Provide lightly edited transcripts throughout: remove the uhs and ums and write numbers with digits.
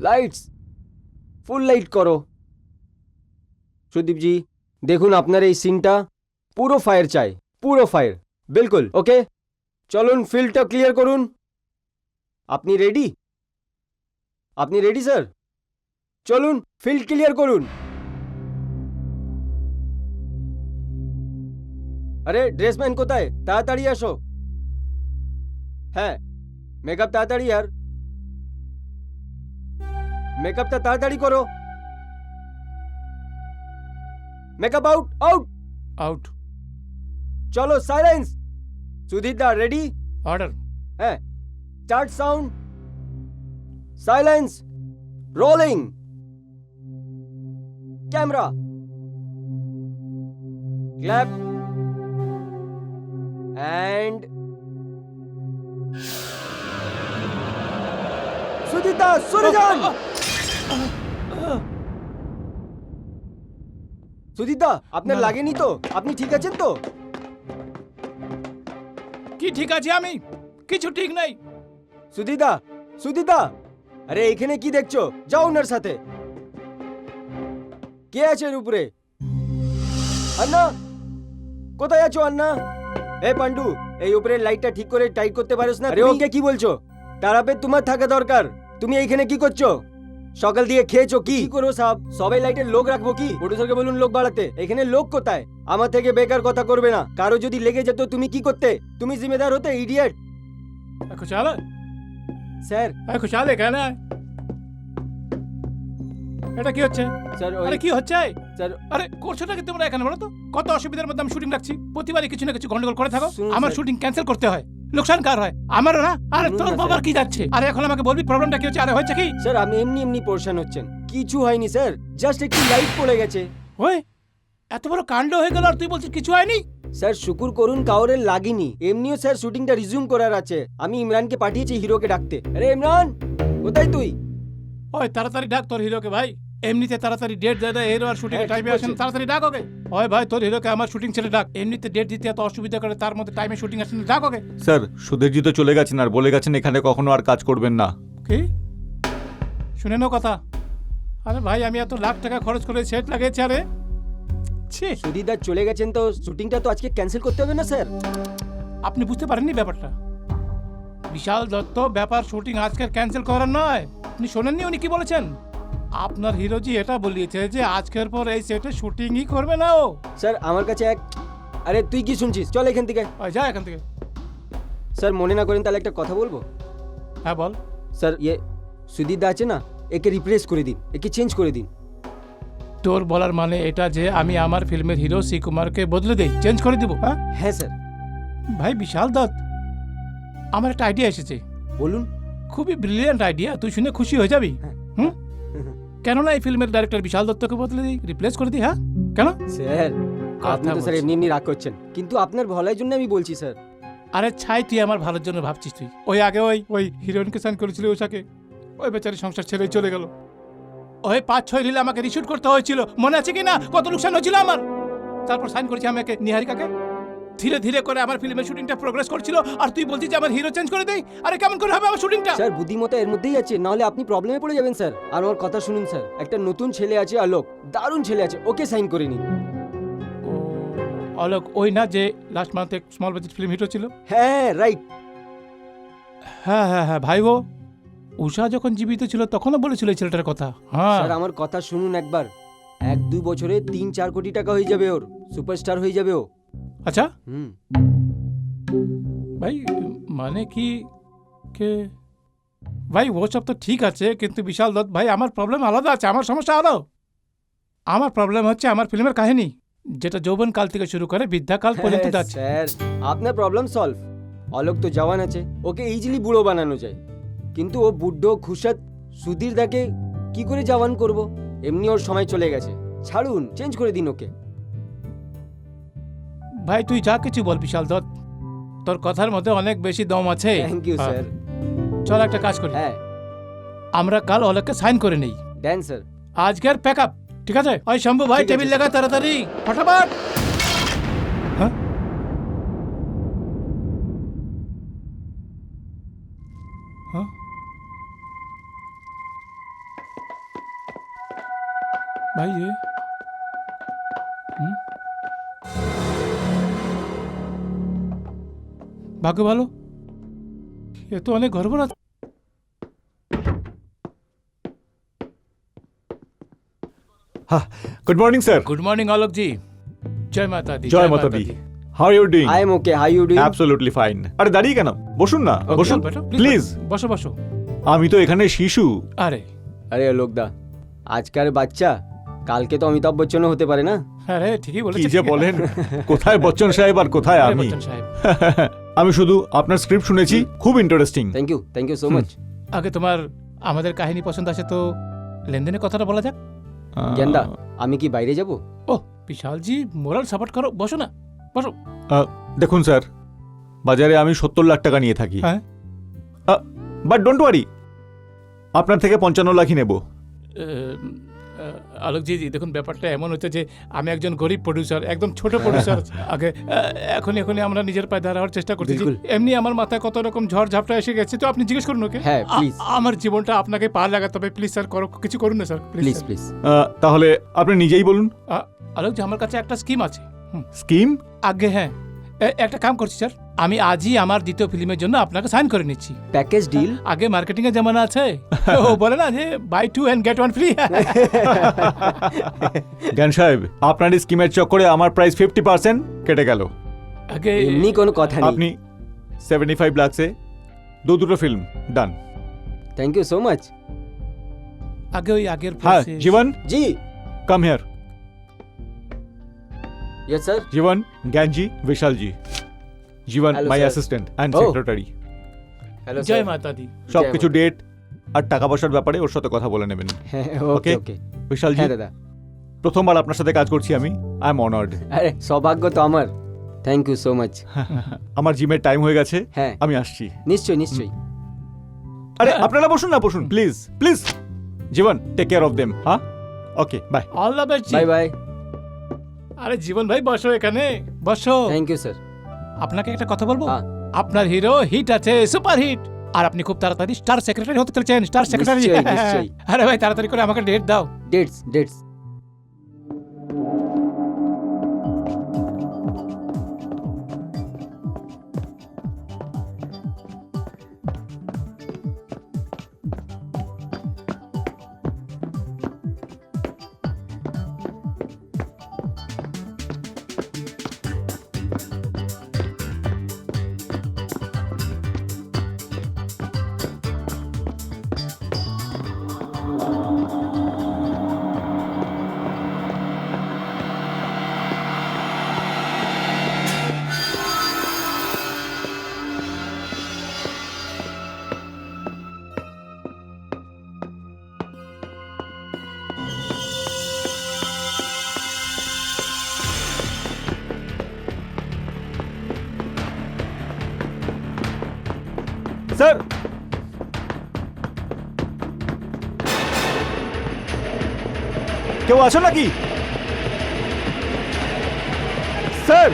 Lights ফুল light করো। সুদীপজি দেখুন আপনার এই সিনটা পুরো ফায়ার চাই, পুরো ফায়ার। বিলকুল ওকে, চলুন ফিল্ডটা ক্লিয়ার করুন। আপনি রেডি? আপনি রেডি স্যার? চলুন ফিল্ড ক্লিয়ার করুন। আরে ড্রেসম্যান কোথায়? তাড়াতাড়ি আসো। হ্যাঁ মেকআপ তাড়াতাড়ি, আর মেকআপটা তাড়াতাড়ি করো। Makeup out out out. চলো সাইলেন্স। সুধীরদা রেডি? অর্ডার। হ্যাঁ start sound, silence, rolling, camera, clap and সুধীরদা সরে যান। সুধীরদা আপনার না, না। লাগেনি তো? আপনি ঠিক আছেন তো? কি ঠিক আছে? আমি কিছু ঠিক নাই। সুধীরদা, সুধীরদা, আরে এখানে কি দেখছো? যাও ওনার সাথে। কে আছে এর উপরে? আন্না, কোথায় আছো আন্না? এ পান্ডু, এই উপরের লাইটটা ঠিক করে টাইট করতে পারোস না? আরে ওকে কি বলছো? তারাপে তোমার থাকা দরকার। তুমি এইখানে কি করছো? সকাল দিয়ে খেয়েছো কি? কি করো সাহেব? সবাই লাইটের লোক রাখবো কি? প্রডিউসারকে বলুন লোক বাড়াতে। এখানে লোক কোথায়? আমার থেকে বেকার কথা করবে না। কারো যদি লেগে যেত তুমি কি করতে? তুমি জিম্মেদার হতে ইডিয়েট। खुशहाल है? স্যার खुशहाल है कहना है। এটা কি হচ্ছে? স্যার আরে কি হচ্ছে? স্যার আরে করছোটা কি তোমরা এখানে বলো তো? কত অসুবিধার মধ্যে আমি শুটিং রাখছি, প্রতিবারই কিছু না কিছু গন্ডগোল করে থাকো। শুনুন আমার স্যার। শুটিং ক্যান্সেল করতে হয়, লোকসান কার হয়? আমারও না। আরে শুনুন তোর না বাবার স্যার। কি যাচ্ছে? আরে এখন আমাকে বলবি প্রবলেমটা কি হচ্ছে? আরে হচ্ছে কি? স্যার আপনি এমনি এমনি পরেশান হচ্ছেন, কিছু হয়নি স্যার, জাস্ট একটু লাইট পড়ে গেছে। ওই এত বড় কাণ্ড হয়ে গেল আর তুই বলছিস কিছু হয়নি? স্যার শুকুর করুন কাউরে লাগেনি। এমনিও স্যার শুটিংটা রিজিউম করার আছে। আমি ইমরানকে পাঠিয়েছি হিরোকে ডাকতে। আরে ইমরান কোথায় তুই? ওই তাড়াতাড়ি ডাক তোর হিরোকে ভাই। এমনিতে তাড়াতাড়ি ডেট দেয় না, হিরো আর শুটিং এর হ্যাঁ, ঠিক টাইমে আসেন, বলছেন। তাড়াতাড়ি ডাক ওকে। ওই ভাই তোর হিরোকে আমার শুটিং ছেড়ে ডাক। এমনিতে ডেট দিতে এত অসুবিধা করে, তার মধ্যে টাইমে শুটিং আসেন, ডাক ওকে। স্যার সুধীরজি তো চলে গেছেন আর বলে গেছেন এখানে কখনো আর কাজ করবেন না। কি শুনে নাও কথা। আরে ভাই আমি এত লাখ টাকা খরচ করে সেট লাগিয়েছি। আরে ছি, সুধীরদা চলে গেছেন তো শুটিংটা তো আজকে ক্যান্সেল করতে হবে না স্যার? আপনি বুঝতে পারেননি ব্যাপারটা? বিশাল দত্ত ব্যাপার শুটিং আজকের ক্যান্সেল করার নয়। আপনি শোনেননি উনি কি বলেছেন? আপনার হিরোজি এটা বলিয়েছে যে আজকের পর এই সেটে শুটিংই করবে না ও। স্যার আমার কাছে এক, আরে তুই কি শুনছিস? চল এখান থেকে। ওই যা এখান থেকে। স্যার মনে না করেন তাহলে একটা কথা বলবো? হ্যাঁ বল। স্যার সুধীরদা আছে না, একে রিপ্লেস করে দিন, একে চেঞ্জ করে দিন। তোর বলার মানে এটা যে আমি আমার ফিল্মের হিরো শ্রীকুমারকে বদলে দেই, চেঞ্জ করে দিব? হ্যাঁ হ্যাঁ স্যার। ভাই বিশাল দত্ত, আমার একটা আইডিয়া এসেছে। বলুন। খুবই ব্রিলিয়ান্ট আইডিয়া, তুই শুনে খুশি হয়ে যাবি। হ্যাঁ। হুম, কেননা এই ফিল্মের ডাইরেক্টর বিশাল দত্তকে বদলে দিই, রিপ্লেস করে দিই। হ্যাঁ কেন? স্যার আপনি তো স্যার বলছি। এমনি এমনি রাগ করছেন, কিন্তু আপনার ভালোর জন্য আমি বলছি স্যার। আরে ছাই, তুই আমার ভালোর জন্য ভাবছিস। তুই ওই আগে ওই হিরোইনকে সাইন করেছিলি ওষাকে, ওই বেচারি সংসার ছেড়েই চলে গেল। ওই 5-6 রিলে আমাকে রিশুট করতে হয়েছিল, মনে আছে কি না? কত লোকসান হয়েছিল আমার। তারপর সাইন করেছি আমাকে নিহারিকাকে। ধীরে ধীরে করে আমার ফিল্মের শুটিংটা প্রোগ্রেস করছিল, আর তুই বলছিস যে আমার হিরো চেঞ্জ করে দেই? আরে কেমন করে হবে আমার শুটিংটা? স্যার বুদ্ধিমত্তা এর মধ্যেই আছে, নাহলে আপনি প্রবলেমে পড়ে যাবেন স্যার। আর আমার কথা শুনুন স্যার, একটা নতুন ছেলে আছে আলোক, দারুণ ছেলে আছে, ওকে সাইন করে নিন। ও অলোক, ওই না যে লাস্ট মান্থে স্মল বাজেট ফিল্ম হিরো ছিল? হ্যাঁ রাইট। হ্যাঁ হ্যাঁ হ্যাঁ ভাই, ও উষা যখন জীবিত ছিল তখনও বলেছিল এই ছেলেটার কথা। হ্যাঁ স্যার আমার কথা শুনুন একবার, 1-2 বছরে 3-4 কোটি টাকা হয়ে যাবে, ওর সুপারস্টার হয়ে যাবে ও। আচ্ছা হুম। ভাই মানে কি কে ভাই, ও সব তো ঠিক আছে, কিন্তু বিশাল দত্ত ভাই আমার প্রবলেম আলাদা আছে, আমার সমস্যা আলাদা। আমার প্রবলেম হচ্ছে আমার ফিল্মের কাহিনী, যেটা যৌবন কাল থেকে শুরু করে বৃদ্ধাকাল পর্যন্ত হ্যাঁ, যাচ্ছে। স্যার আপনার প্রবলেম সলভ। অলোক তো জওয়ান আছে, ওকে ইজিলি বুড়ো বানানো যায়, কিন্তু ও বুড্ঢো খুশাত সুধীরদাকে কি করে জওয়ান করব? এমনি ওর সময় চলে গেছে, ছাড়ুন, চেঞ্জ করে দিন ওকে। ভাই তুই যা কিছু বল বিশাল দত্ত, তোর কথার মধ্যে অনেক বেশি দম আছে। থ্যাংক ইউ হ্যাঁ। স্যার। চল একটা কাজ করি, হ্যাঁ আমরা কাল অলোককে সাইন করে নেই। Dan sir. আজকের প্যাক আপ, ঠিক আছে? ওই শম্ভু ভাই ঠিক আছে, টেবিল স্যার। লাগা তাড়াতাড়ি, ফটাফট। হ্যাঁ হ্যাঁ ভাই যে ভাগ্য ভালো, এ তো অনেক গর্বর আছে। Good morning sir. Good morning Alok ji, জয় মাতা দি। জয় মাতা দি। How are you doing? I am okay, how you doing? Absolutely fine. আরে দাঁড়িয়ে কেন, বসুন না, Okay, বসুন বেটা, প্লিজ। বসো বসো। আমি তো এখানে শিশু। আরে আরে লোকদা, আজকার বাচ্চা কালকে তো অমিতাভ বচ্চনও হতে পারে না? আরে ঠিকই কি বলেছেন। যে বলেন, কোথায় বচ্চন সাহেব আর কোথায় আরে আমি? বচ্চন সাহেব, আমি শুধু আপনার স্ক্রিপ্ট শুনেছি, খুব interesting. Thank you so much. আগে তোমার আমাদের কাহিনী পছন্দ আছে তো লেনদেনের কথাটা বলা যাক। গেন্দা, আমি কি বাইরে যাব? ও বিশাল জি, মোরাল সাপোর্ট করো, বসো না, বসো। দেখুন স্যার, বাজারে আমি 70 লাখ টাকা নিয়ে থাকি, হ্যাঁ বাট ডোন্ট ওয়ারি, আপনার থেকে 55 লাখই নেব। আলোকজি জি, দেখুন ব্যাপারটা এমন হচ্ছে যে আমি একজন গরিব প্রডিউসার, একদম ছোট প্রডিউসার। আগে এখনই আমরা নিজের পায়ে দাঁড়ানোর চেষ্টা করতেছি। বিলকুল। এমনি আমার মাথায় কত রকম ঝড় ঝাপটা এসে গেছে, তো আপনি জিজ্ঞেস করুন ওকে। হ্যাঁ, please. আমার জীবনটা আপনাকে পা লাগাতে হবে, প্লিজ স্যার, করো কিছু করুন না স্যার, প্লিজ প্লিজ। প্লিজ। তাহলে আপনি নিজেই বলুন। আলোকজি, আমার কাছে একটা স্কিম আছে। স্কিম? আগে হ্যাঁ, একটা কাম করছি স্যার, আমি আজই আমার দ্বিতীয় ফিল্মের জন্য আপনাকে সাইন করে নিচ্ছি। Package deal? আগে মার্কেটিং এর জামানা আছে, ও বলে না যে বাই 2 and get 1 ফ্রি। জ্ঞান সাহেব, আপনার এই স্কিমের চক্করে আমার প্রাইস 50% কেটে গেল। আগে এমনি কোনো কথা নেই। আপনি 75 লাখে দুটো film done. Thank you so much. আগে ওই আগের হ্যাঁ process- Jeevan, ji. Come here. Yes sir. Jeevan, Gyanji, Vishalji. Jeevan Hello, my sir. Assistant and Oh. Secretary. Hello জয় মাতা দি। সবকিছু ডেট আর টাকা পয়সার ব্যাপারে ওর সাথে কথা বলে নেবেন। হ্যাঁ, ওকে Okay. ওকে। বিশালজি, হ্যাঁ দাদা। প্রথমবার আপনার সাথে কাজ করছি আমি, আই এম অনার্ড। আরে সৌভাগ্য তো আমার। Thank you so much. আমার জিমের টাইম হয়ে গেছে, হ্যাঁ, আমি আসছি। নিশ্চয়ই। আরে আপনারা বসুন না, বসুন please please. Jeevan, take care of them. হ্যাঁ, okay bye. All the best. Bye bye. আরে জীবন ভাই, বসো এখানে, বসো। Thank you sir. আপনাকে একটা কথা বলবো? হ্যাঁ। আপনার হিরো হিট আছে, সুপার হিট, আর আপনি খুব তাড়াতাড়ি স্টার সেক্রেটারি হতে চলেছেন, স্টার সেক্রেটারি। নিশ্চয়ই। আরে ভাই তাড়াতাড়ি করে আমাকে ডেট দাও। ডেটস। স্যার, কেউ আছো নাকি? স্যার,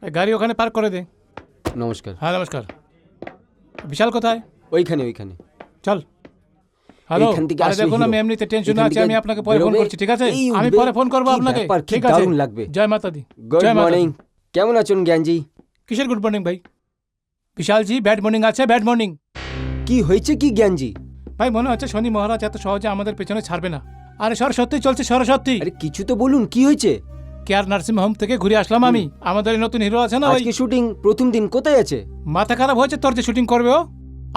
এই গাড়ি ওখানে পার্ক করে দে। নমস্কার। হ্যাঁ নমস্কার। বিশাল কোথায়? ওইখানে ওইখানে। চল। হ্যালো, এইখান থেকে আরে আসলে দেখুন আমি hero। এমনিতে টেনশনে এখান আছি, থেকে আমি আপনাকে পরে ফোন বেরোবে, করছি, ঠিক আছে? এই আমি উঠবে। পরে ফোন করবো কি আপনাকে, ব্যাপার, কি ঠিক আছে? দারুণ লাগবে। জয় মাতা দি। গুড জয় মাতা মর্নিং। দি। কেমন আছেন জ্ঞানজি? কিসের গুড মর্নিং ভাই? বিশাল জি ব্যাড মর্নিং আছে, ব্যাড মর্নিং। কি হয়েছে কি জ্ঞানজি? ভাই মনে হচ্ছে শনি মহারাজ এত সহজে আমাদের পেছনে ছাড়বে না। আরে সরস্বতী চলছে, সরস্বতী। আরে কিছু তো বলুন, কি হয়েছে? কেয়ার নার্সিং হোম থেকে ঘুরে আসলাম আমি। আমাদের এই নতুন হিরো আছে না, ওই আজকে শুটিং প্রথম দিন, কোথায় আছে? মাথা খারাপ হয়েছে তোর যে শুটিং করবে ও?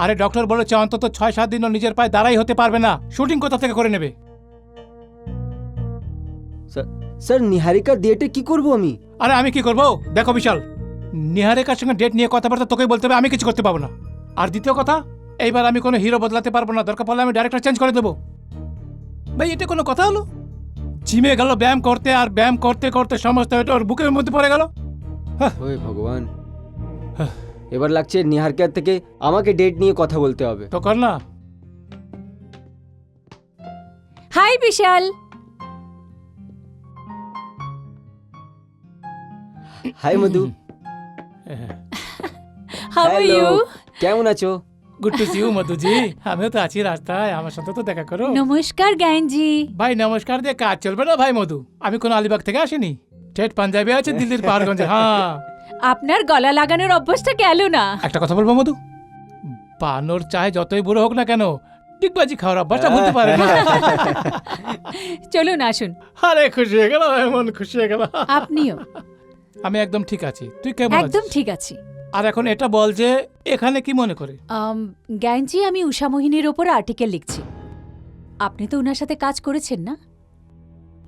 আরে ডক্টর বলেছে অন্তত 6-7 দিন ও নিজের পায়ে দাঁড়াই হতে পারবে না, শুটিং কোথা থেকে করে নেবে? স্যার নিহারিকার ডেটে কি করব আমি? আরে আমি কি করবো? দেখো বিশাল, নিহারিকার সঙ্গে ডেট নিয়ে কথাবার্তা তোকেই বলতে হবে, আমি কিছু করতে পারবো না। আর দ্বিতীয় কথা, এইবার আমি কোনো হিরো বদলাতে পারবো না, দরকার পড়লে আমি ডাইরেক্টর চেঞ্জ করে দেবো। ভাই এটা কোনো কথা হলো? জিমে গেল ব্যায়াম করতে, আর ব্যায়াম করতে করতে সমস্ত এটা ওর বুকের মধ্যে পড়ে গেল। ওই ভগবান, এবার লাগছে নিহারিকার থেকে আমাকে ডেট নিয়ে কথা বলতে হবে। তো কর না। Hi Bishal. Hi Madhu. How are Hello, you? কেমন আছো? Good to see you Madhuji, আমিও তো আছি রাস্তায়, আমার সাথে তো দেখা করো। নমস্কার জ্ঞানজি। ভাই নমস্কার দিয়ে কাজ চলবে না ভাই মধু, আমি কোনো আলিবাগ থেকে আসিনি, ঠেট পাঞ্জাবে আছে দিল্লির পাহাড়গঞ্জে। হ্যাঁ আপনার গলা লাগানোর অভ্যাসটা গেল না। একটা কথা বলবো মধু, বানর চাহে যতই বুড়ো হোক না কেন, ডিগবাজি খাওয়ার অভ্যাসটা ভুলতে পারে না। চলুন আসুন। আরে খুশি হয়ে গেল, এমন খুশি হয়ে গেল। আপনিও। আমি একদম ঠিক আছি, তুই কেমন একদম আছিস? ঠিক আছি। আর এখন এটা বল যে এখানে কি মনে করে? জ্ঞানজি, আমি উষা মোহিনীর ওপর আর্টিকেল লিখছি। আপনি তো ওনার সাথে কাজ করেছেন না?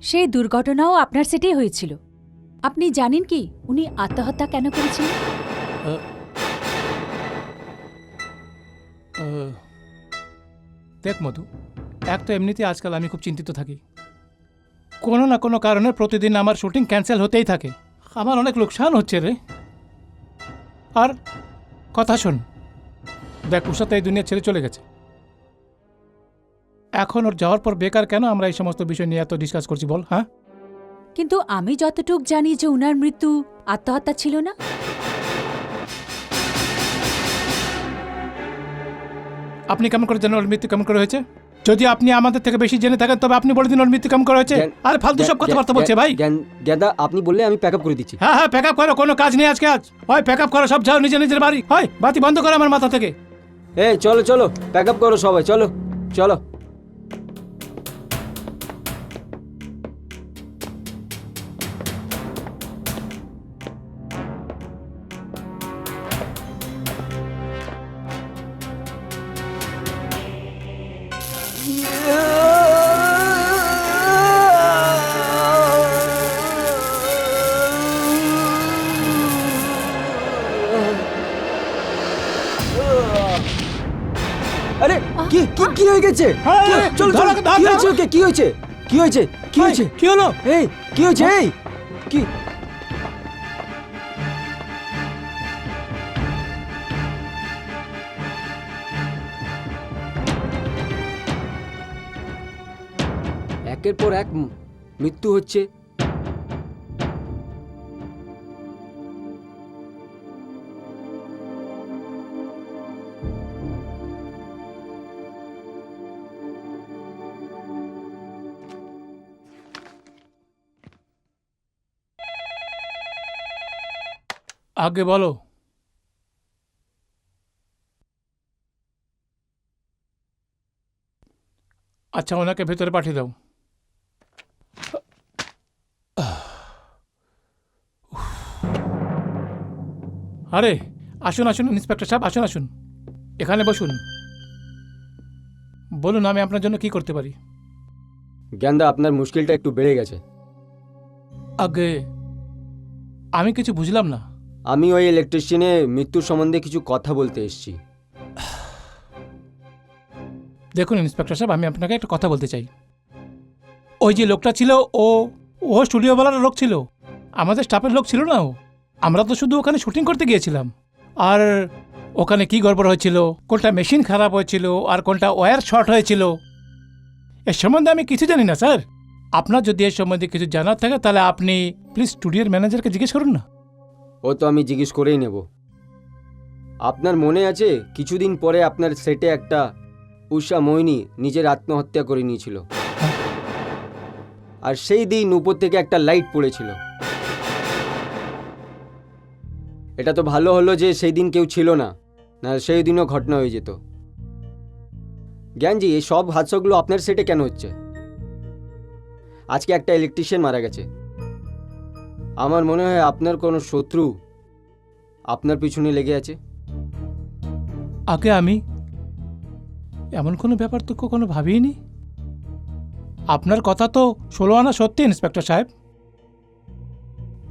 সেই দুর্ঘটনাও আপনার সেটেই হয়েছিল। আপনি জানেন কি উনি আত্মহত্যা কেন করেছিলেন? দেখ মধু, এক তো এমনিতে আজকাল আমি খুব চিন্তিত থাকি, কোনো না কোনো কারণে প্রতিদিন আমার শুটিং ক্যান্সেল হতেই থাকে, আমার অনেক লোকসান হচ্ছে রে। আর কথা শোন, দেখ উষা তো এই দুনিয়া ছেড়ে চলে গেছে, এখন ওর যাওয়ার পর বেকার কেন আমরা এই সমস্ত বিষয় নিয়ে এত ডিসকাস করছি বল? হ্যাঁ কিন্তু আমি যতটুক জানি যে উনার মৃত্যু আত্মহত্যা ছিল না। আপনি কেমন করে জানেন ওর মৃত্যু কেমন করে হয়েছে? যদি আপনি আমাদের থেকে বেশি জেনে থাকেন তবে আপনি বলে দিন ওর মৃত্যু কেমন করে হয়েছে। আর ফালতু সব কথাবার্তা বলছে ভাই। জ্ঞানদা, আপনি বললে আমি প্যাক আপ করে দিচ্ছি। হ্যাঁ হ্যাঁ, প্যাক আপ করো, কোনো কাজ নেই আজকে। আজ হয় প্যাক আপ করো, সব যাও নিজের নিজের বাড়ি, হয় বাতি বন্ধ করো আমার মাথা থেকে। চলো চলো, প্যাক আপ করো সবাই, চলো চলো। আরে কি কি কি হয়ে গেছে? চলো চলো, কি হয়েছে ওকে? কি হয়েছে? কি হয়েছে? কি হয়েছে? কি হলো? এই কি হয়েছে? এই কি? একের পর এক মৃত্যু হচ্ছে। আগে বলো। আচ্ছা, ওনাকে ভেতরে পাঠিয়ে দাও। আরে আসুন আসুন ইন্সপেক্টর সাহেব, আসুন আসুন, এখানে বসুন। বলুন আমি আপনার জন্য কি করতে পারি? জ্ঞানদা, আপনার মুশকিলটা একটু বেড়ে গেছে। আগে আমি কিছু বুঝলাম না। আমি ওই ইলেকট্রিশিয়ানের মৃত্যুর সম্বন্ধে কিছু কথা বলতে এসেছি। দেখুন ইন্সপেক্টর সাহেব, আমি আপনাকে একটা কথা বলতে চাই। ওই যে লোকটা ছিল, ও ও স্টুডিওওয়ালার লোক ছিল, আমাদের স্টাফের লোক ছিল না ও। আমরা তো শুধু ওখানে শুটিং করতে গিয়েছিলাম। আর ওখানে কি গড়বড় হয়েছিল, কোনটা মেশিন খারাপ হয়েছিল, আর কোনটা ওয়্যার শর্ট হয়েছিল, এর সম্বন্ধে আমি কিছু জানি না স্যার। আপনার যদি এর সম্বন্ধে কিছু জানার থাকে তাহলে আপনি প্লিজ স্টুডিওর ম্যানেজারকে জিজ্ঞেস করুন না। ও তো আমি জিজ্ঞেস করেই নেব। আপনার মনে আছে কিছুদিন পরে আপনার সেটে একটা উষা মোহিনী নিজের আত্মহত্যা করে নিয়েছিল, আর সেই দিন উপর থেকে একটা লাইট পড়েছিল। এটা তো ভালো হলো যে সেই দিন কেউ ছিল না, না সেই দিনও ঘটনা হয়ে যেত। জ্ঞানজি, এই সব হাদসাগুলো আপনার সেটে কেন হচ্ছে? আজকে একটা ইলেকট্রিশিয়ান মারা গেছে। আমার মনে হয় আপনার কোনো শত্রু আপনার পিছনে লেগে আছে। আগে আমি এমন কোনো ব্যাপার তো কখনো ভাবিনি। আপনার কথা তো 16 আনা সত্যি ইন্সপেক্টর সাহেব।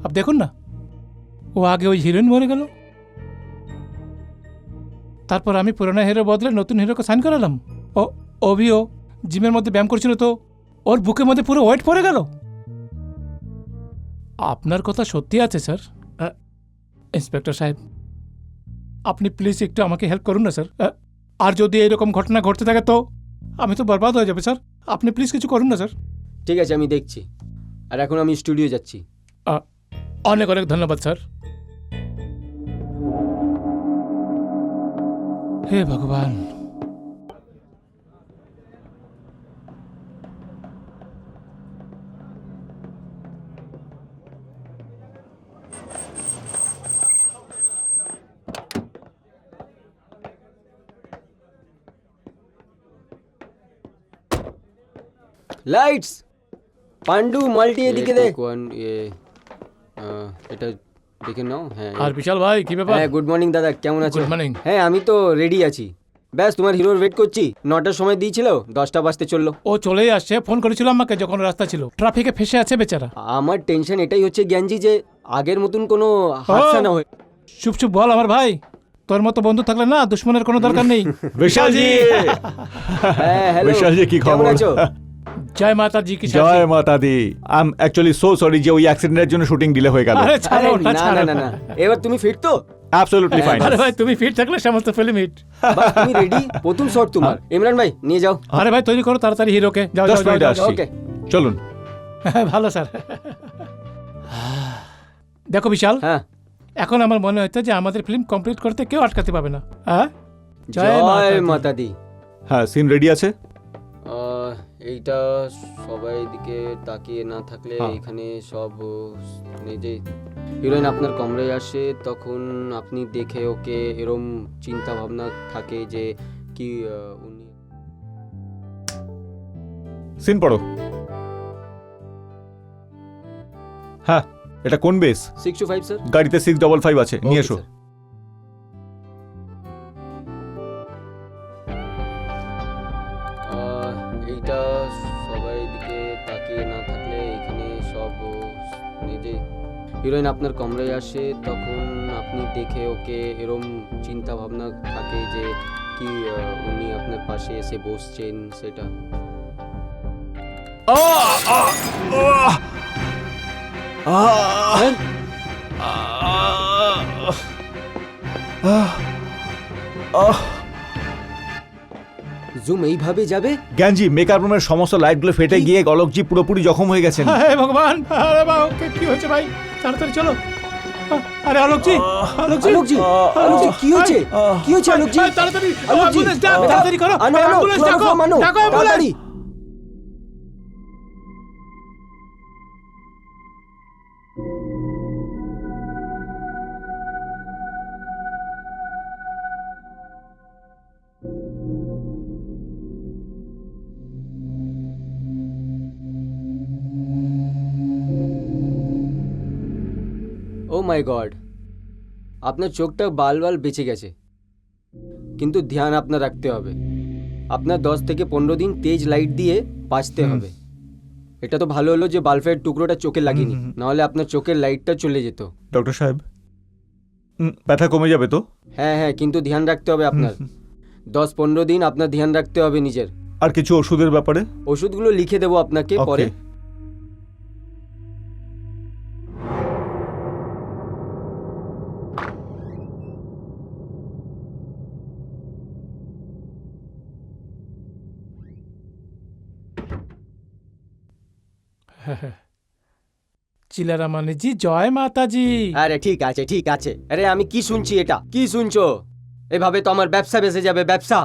আপ দেখুন না, ও আগে ওই হিরোইন মরে গেল, তারপর আমি পুরোনো হিরো বদলে নতুন হিরোকে সাইন করালাম। ও অভিও জিমের মধ্যে ব্যায়াম করছিল তো ওর বুকের মধ্যে পুরো ওয়েট পড়ে গেল। আপনার কথা সত্যি আছে স্যার। ইন্সপেক্টর সাহেব, আপনি প্লিজ একটু আমাকে হেল্প করুন না স্যার। আর যদি এরকম ঘটনা ঘটতে থাকে তো আমি তো বরবাদ হয়ে যাবে স্যার। আপনি প্লিজ কিছু করুন না স্যার। ঠিক আছে, আমি দেখছি। আর এখন আমি স্টুডিও যাচ্ছি। অনেক অনেক ধন্যবাদ স্যার। হে ভগবান। লাইটস, পান্ডু মাল্টি এদিকে দে। এটা দেখে নাও। হ্যাঁ আর বিশাল ভাই কি ব্যাপার? হ্যাঁ, গুড মর্নিং দাদা, কেমন আছো? Good morning. হ্যাঁ, আমি তো রেডি আছি। ব্যাস তোমার হিরোর ওয়েট করছি। 9টার সময় দিয়েছিল, 10টা বাজতে চললো। ও চলেই আসছে, ফোন করেছিল আমাকে যখন রাস্তা ছিল। ট্রাফিকে ফেসে আছে বেচারা। আমার টেনশন এটাই হচ্ছে জ্ঞানজি যে আগের মতন কোনো হাদসা না হয়। চুপ চুপ বল আমার ভাই, তোর মতো বন্ধু থাকলে না দুশ্মনের কোনো দরকার নেই। বিশালজি, হ্যাঁ হ্যালো, বিশালজি কি কেমন খবর? আছো? জয় মাতা জি কি জয় মাতা দি। I am actually so sorry যে ওই অ্যাক্সিডেন্টের জন্য শুটিং ডিলে হয়ে গেল। আরে আরে ছাড়ো ওটা, না ছাড়ো। না না না, এবার তুমি ফিট তো? Absolutely fine. আরে ভাই তুমি ফিট থাকলে সমস্ত ফিল্ম হিট। বাস, তুমি রেডি? প্রথম শট তোমার। ইমরান ভাই নিয়ে যাও। আরে ভাই তৈরি করো তাড়াতাড়ি হিরোকে। যাও 10 যাও মিনিট যাও, আসছি। ওকে। চলুন। যাও। ভালো স্যার। দেখো বিশাল, হ্যাঁ, এখন আমার মনে হচ্ছে যে আমাদের ফিল্ম কমপ্লিট করতে কেউ আটকাতে পারবে না। হ্যাঁ, জয় জয় মাতা মাতা দি। হ্যাঁ, সিন রেডি আছে। এইটা সবাই দিকে তাকিয়ে না থাকলে হ্যাঁ। এখানে সব নিজে হিরোইন আপনার কমরায় আসে, তখন আপনি দেখে ওকে এরম চিন্তা ভাবনা থাকে যে কি উনি সিন পড়ো। হ্যাঁ, এটা কোন বেস? 625 স্যার। গাড়িতে 655 আছে, নিয়ে এসো। এইটা সবাই দিকে তাকিয়ে না থাকলে এখানে সব নিজে হিরোইন আপনার কমরায় আসে, তখন আপনি দেখে ওকে এরম চিন্তা ভাবনা থাকে যে কি উনি আপনার পাশে এসে বসছেন সেটা। জুম এইভাবে যাবে? জ্ঞানজি, মেকআপ রুমের সমস্ত লাইটগুলো ফেটে গিয়ে গলকজি পুরোপুরি জখম হয়ে গেছেন। হে ভগবান। আরে বাবা, ওকে কি হয়েছে ভাই? তাড়াতাড়ি চলো। আরে আলোকজি, আলোকজি, আলোকজি, আলোকজি, কি হয়েছে? কি হয়েছে আলোকজি? এই, তাড়াতাড়ি আলোকজি, অ্যাম্বুলেন্স ডাক, তাড়াতাড়ি করো। আনো, আনো, অ্যাম্বুলেন্স ডাকো, ক্লোরোফর্ম আনো, ডাকো অ্যাম্বুলেন্স। তাড়াতাড়ি। ও মাই গড, আপনার চোখটা বাল বাল বেঁচে গেছে, কিন্তু ধ্যান আপনার রাখতে হবে। আপনার 10 থেকে 15 দিন তেজ লাইট দিয়ে বাঁচতে হবে। এটা তো ভালো হলো যে বাল্বের টুকরোটা চোখে লাগেনি, নাহলে আপনার চোখের লাইটটা চলে যেত। ডক্টর সাহেব, ব্যথা কমে যাবে তো? হ্যাঁ হ্যাঁ, কিন্তু ধ্যান রাখতে হবে আপনার। 10-15 দিন আপনার ধ্যান রাখতে হবে নিজের। আর কিছু ওষুধের ব্যাপারে? ওষুধগুলো লিখে দেবো আপনাকে Okay. পরে। চিলারামানিজি জয় মাতাজি। আরে ঠিক আছে ঠিক আছে। আরে আমি কি শুনছি এটা? কি শুনছো? এভাবে তো আমার ব্যবসা বেঁচে যাবে, ব্যবসা।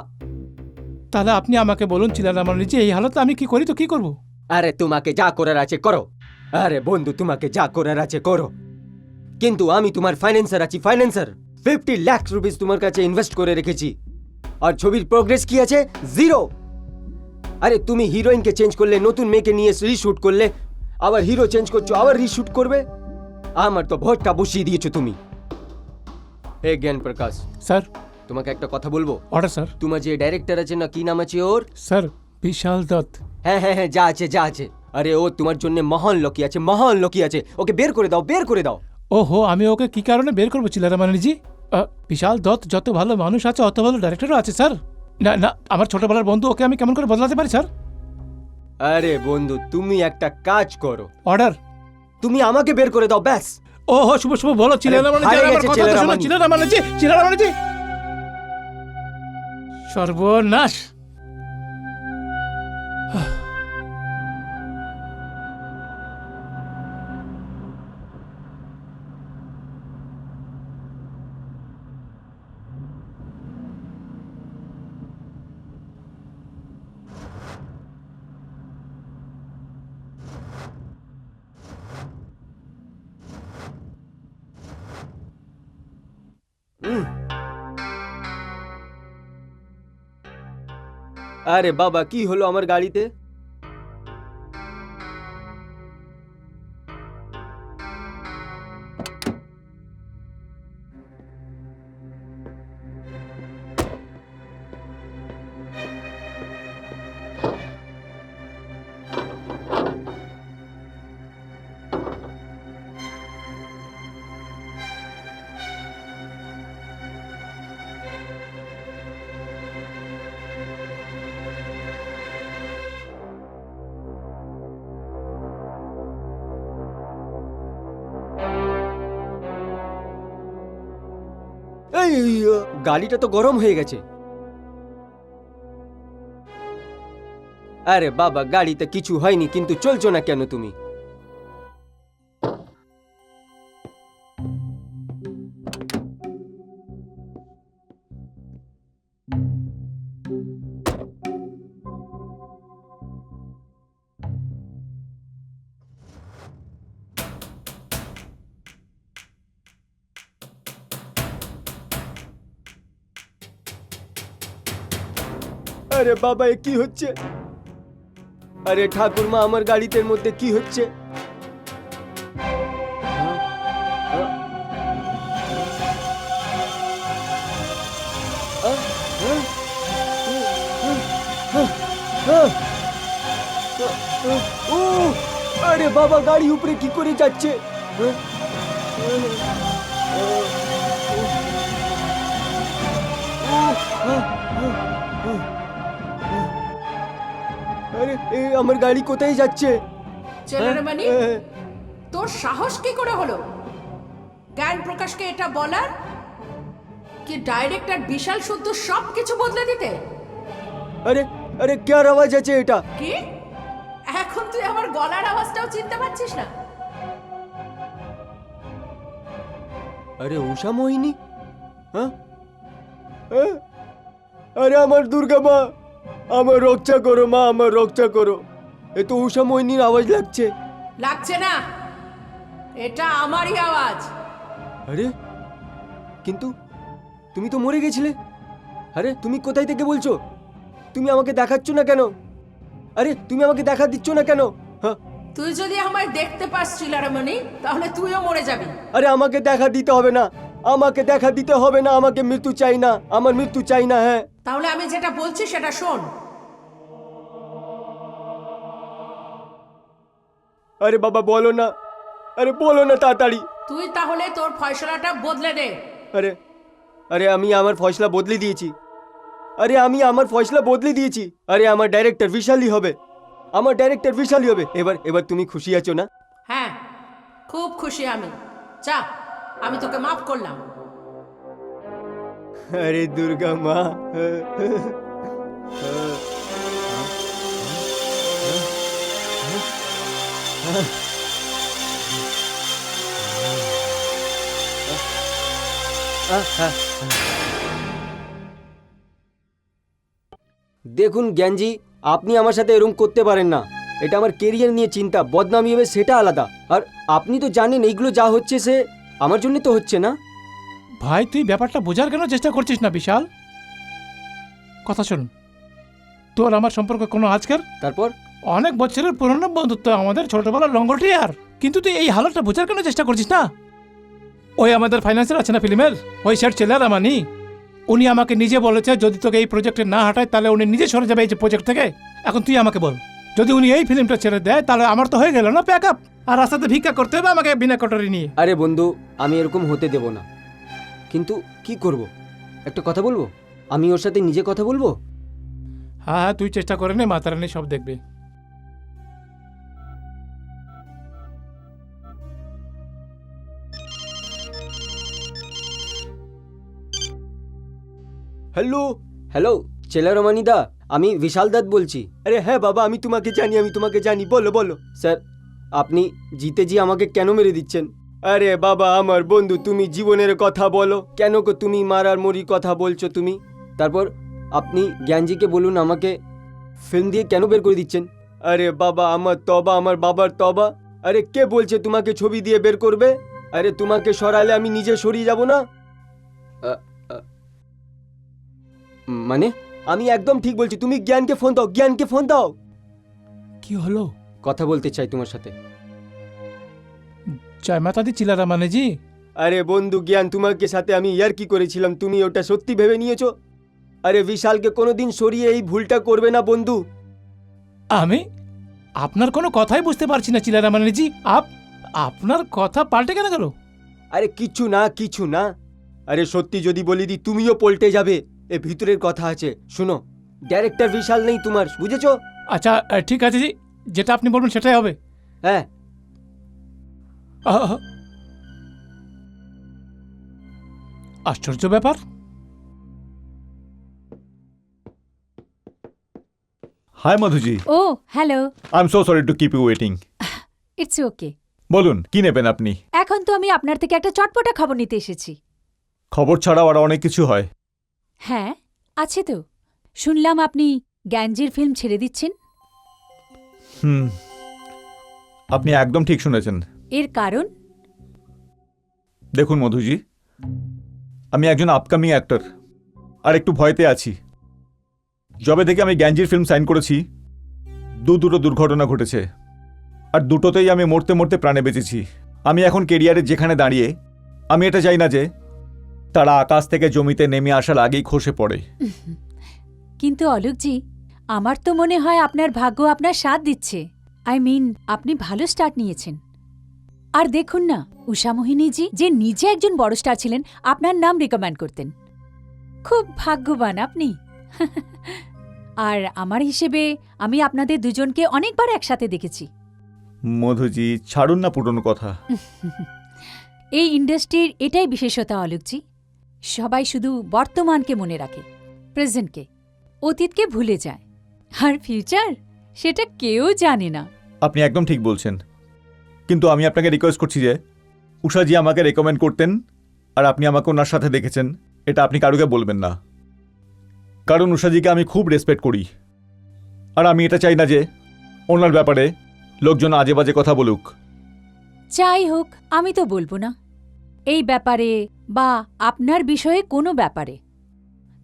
তাহলে আপনি আমাকে বলুন চিলারামানিজি, এই হালতে আমি কি করি তো কি করব? আরে তোমাকে যা করার আছে করো। আরে বন্ধু, তোমাকে যা করার আছে করো, কিন্তু আমি তোমার ফাইন্যান্সার আছি, ফাইন্যান্সার। 50 লাখ রুপিস তোমার কাছে ইনভেস্ট করে রেখেছি, আর ছবির প্রোগ্রেস কি আছে? জিরো। আরে তুমি হিরোইনকে চেঞ্জ করলে, নতুন মেয়েকে নিয়ে রিশুট করলে, আবার হিরো চেঞ্জ করছো, আবার রিশুট করবে। আমার তো ভোটটা বসিয়ে দিয়েছো তুমি। হে জ্ঞান প্রকাশ, স্যার। তোমাকে একটা কথা বলবো। Order sir. তোমার যে ডাইরেক্টর আছে না, কি নাম আছে ওর? স্যার বিশাল দত্ত। হ্যাঁ হ্যাঁ হ্যাঁ, যা আছে যা আছে। আরে ও তোমার জন্য মহান লোকই আছে, মহান লোকই আছে। ওকে বের করে দাও, বের করে দাও। ওহো, আমি ওকে কি কারণে বের করবো চিলারামানিজি? বিশাল দত্ত যত ভালো মানুষ আছে অত ভালো ডাইরেক্টরও আছে স্যার। না না, আমার ছোটবেলার বন্ধু, ওকে আমি কেমন করে বদলাতে পারি স্যার? আরে বন্ধু, তুমি একটা কাজ করো, অর্ডার। তুমি আমাকে বের করে দাও, ব্যাস। ওহো, শুভ শুভ বলো চিলারামানিজি, হারিয়ে আমার গেছে কথা তো শোনো, চিলারামানি। চিলারামানিজি, চিলারামানিজি। সর্বনাশ। আরে বাবা, কি হলো আমার গাড়িতে? এই গাড়িটা তো গরম হয়ে গেছে। আরে বাবা, গাড়িতে কিছু হয়নি, কিন্তু চলছো না কেন তুমি? আরে বাবা, এ কি হচ্ছে? আরে ঠাকুরমা, আমার গাড়িতে মধ্যে কি হচ্ছে? আরে বাবা, গাড়ি উপরে কি করে যাচ্ছে? আরে আমার গাড়ি কোথায় যাচ্ছে? চেলারামানি, তোর সাহস কি করে হলো জ্ঞান প্রকাশকে এটা বলার কি ডাইরেক্টর বিশাল শুদ্ধ সব কিছু বদলে দিতে? আরে আরে কার আওয়াজ আছে এটা? কি এখন তুই আমার গলার আওয়াজটাও চিনতে পারছিস না? আরে উষা মোহিনী? হ্যাঁ? আরে আমার দুর্গা মা, আমার রক্ষা করো মা, আমার রক্ষা করো। এ তো উষা মোহিনীর আওয়াজ লাগছে। লাগছে না, এটা আমারই আওয়াজ। আরে কিন্তু তুমি তো মরে গেছিলে। আরে তুমি কোথায় থেকে বলছো? তুমি আমাকে দেখাচ্ছ না কেন? আরে তুমি আমাকে দেখা দিচ্ছ না কেন? হ্যাঁ, তুই যদি আমায় দেখতে পাস চিলারামানি, তাহলে তুইও মরে যাবি। আরে আমাকে দেখা দিতে হবে না, আমাকে দেখা দিতে হবে না, আমাকে মৃত্যু চাই না, আমার মৃত্যু চাই না। হ্যাঁ, তাহলে আমি যেটা বলছি সেটা শোন। আরে বাবা বলো না, আরে বলো না তাড়াতাড়ি। তুই তাহলে তোর ফয়সলাটা বদলে দে। আরে আরে আমি আমার ফয়সলা বদলে দিয়েছি। আরে আমি আমার ফয়সলা বদলে দিয়েছি। আরে আমার ডাইরেক্টর বিশালই হবে, আমার ডাইরেক্টর বিশালই হবে। এবার এবার তুমি খুশি আছো না? হ্যাঁ, খুব খুশি আমি। যা, আমি তোকে মাফ করলাম। আরে দুর্গা মা, হ্যাঁ। দেখুন জ্ঞানজি, আপনি আমার সাথে এরকম করতে পারেন না। এটা আমার কেরিয়ার নিয়ে চিন্তা, বদনামি হবে সেটা আলাদা। আর আপনি তো জানেন এইগুলো যা হচ্ছে সে আমার জন্য তো হচ্ছে না। ভাই তুই ব্যাপারটা বোঝার কেন চেষ্টা করছিস না বিশাল? কথা শোন, তোর আমার সম্পর্ক কোনো আজকের তারপর অনেক বছরের পুরনো বন্ধুত্ব, আমাদের ছোটবেলার লঙ্গটি। আর কিন্তু তুই এই হালতটা বোঝার কেন চেষ্টা করছিস না? ওই আমাদের ফাইন্যান্সার আছে না ফিল্মের, ওই স্যার চেলার আমানি, উনি আমাকে নিজে বলেছে যদি তোকে এই প্রজেক্টে না হাঁটায় তাহলে উনি নিজে সরে যাবে এই যে প্রজেক্ট থেকে। এখন তুই আমাকে বল, যদি উনি এই ফিল্মটা ছেড়ে দেয় তাহলে আমার তো হয়ে গেল না প্যাক আপ, আর রাস্তাতে ভিক্ষা করতে হবে আমাকে বিনা কটারি নিয়ে। আরে বন্ধু, আমি এরকম হতে দেব না। কিন্তু কি করব? একটা কথা বলবো, আমি ওর সাথে নিজে কথা বলবো। হ্যাঁ হ্যাঁ, তুই চেষ্টা করে নে, মাতা রানী সব দেখবে। হ্যালো হ্যালো, চেলারমানি দা, আমি বিশাল দাদ বলছি। আরে হ্যাঁ বাবা, আমি তোমাকে জানি, বলো বলো। স্যার, আপনি জিতে জি আমাকে কেন মেরে দিচ্ছেন? আরে বাবা আমার বন্ধু, তুমি জীবনের কথা বলো, কেন গো তুমি মারার মরির কথা বলছো তুমি? তারপর আপনি জ্ঞানজিকে বলুন আমাকে ফিল্ম দিয়ে কেন বের করে দিচ্ছেন? আরে বাবা আমার তবা, আমার বাবার তবা। আরে কে বলছে তোমাকে ছবি দিয়ে বের করবে? আরে তোমাকে সরালে আমি নিজে সরিয়ে যাব না? মানে আমি একদম ঠিক বলছি, তুমি জ্ঞানকে ফোন দাও। কি হলো? কথা বলতে চাই তোমার সাথে। জয় মাতা দি চিলারা মানে জি। আরে বন্ধু জ্ঞান, তোমাকে সাথে আমি ইয়ার কি করেছিলাম, তুমি ওটা সত্যি ভেবে নিয়েছো? আরে বিশালকে কোনোদিন সরিয়ে এই ভুলটা করবে না বন্ধু। আমি আপনার কোনো কথাই বুঝতে পারছি না চিলারা মানে জি। আপনার কথা পাল্টে কেন গেল? আরে কিছু না। আরে সত্যি যদি বলি দি তুমিও পল্টে যাবে, এ ভিতরের কথা আছে, শুনো। ডাইরেক্টর বিশাল নেই তোমার, বুঝেছো? আচ্ছা ঠিক আছে জি, যেটা আপনি বলবেন সেটাই হবে। হ্যাঁ। আহ, আশ্চর্য ব্যাপার। হাই মধুজি, ও hello, I am so sorry to keep you waiting. It's okay. বলুন কি নেবেন আপনি? এখন তো আমি আপনার থেকে একটা চটপটা খবর নিতে এসেছি। খবর ছাড়াও আরো অনেক কিছু হয়। হ্যাঁ আছে তো, শুনলাম আপনি গ্যাঞ্জির ফিল্ম ছেড়ে দিচ্ছেন। আপনি একদম ঠিক শুনেছেন। এর কারণ? দেখুন মধুজি, আমি একজন আপকামিং অ্যাক্টর, আর একটু ভয়তে আছি। যবে থেকে আমি গ্যাঞ্জির ফিল্ম সাইন করেছি, দুটো দুর্ঘটনা ঘটেছে, আর দুটোতেই আমি মরতে মরতে প্রাণে বেঁচেছি। আমি এখন কেরিয়ারে যেখানে দাঁড়িয়ে, আমি এটা চাই না যে তারা আকাশ থেকে জমিতে নেমে আসার আগেই খসে পড়ে। কিন্তু অলোকজি, আমার তো মনে হয় আপনার ভাগ্য আপনার সাথ দিচ্ছে। আপনি ভালো স্টার্ট নিয়েছেন। আর দেখুন না, উষা মোহিনীজি যে নিজে একজন বড় স্টার ছিলেন, আপনার নাম রিকমেন্ড করতেন। খুব ভাগ্যবান আপনি। আর আমার হিসেবে আমি আপনাদের দুজনকে অনেকবার একসাথে দেখেছি। মধুজি ছাড়ুন না পুরনো কথা। এই ইন্ডাস্ট্রির এটাই বিশেষতা অলোকজি, সবাই শুধু বর্তমানকে মনে রাখে, প্রেজেন্টকে, অতীতকে ভুলে যায়। আর ফিউচার সেটা কেউ জানে না। আপনি একদম ঠিক বলছেন, কিন্তু আমি আপনাকে রিকোয়েস্ট করছি যে উষাজি আমাকে রেকমেন্ড করতেন, আর আপনি আমাকে ওনার সাথে দেখেছেন, এটা আপনি কারুকে বলবেন না। কারণ উষাজিকে আমি খুব রেসপেক্ট করি, আর আমি এটা চাই না যে ওনার ব্যাপারে লোকজন আজে বাজে কথা বলুক। যাই হোক, আমি তো বলবো না এই ব্যাপারে বা আপনার বিষয়ে কোনো ব্যাপারে।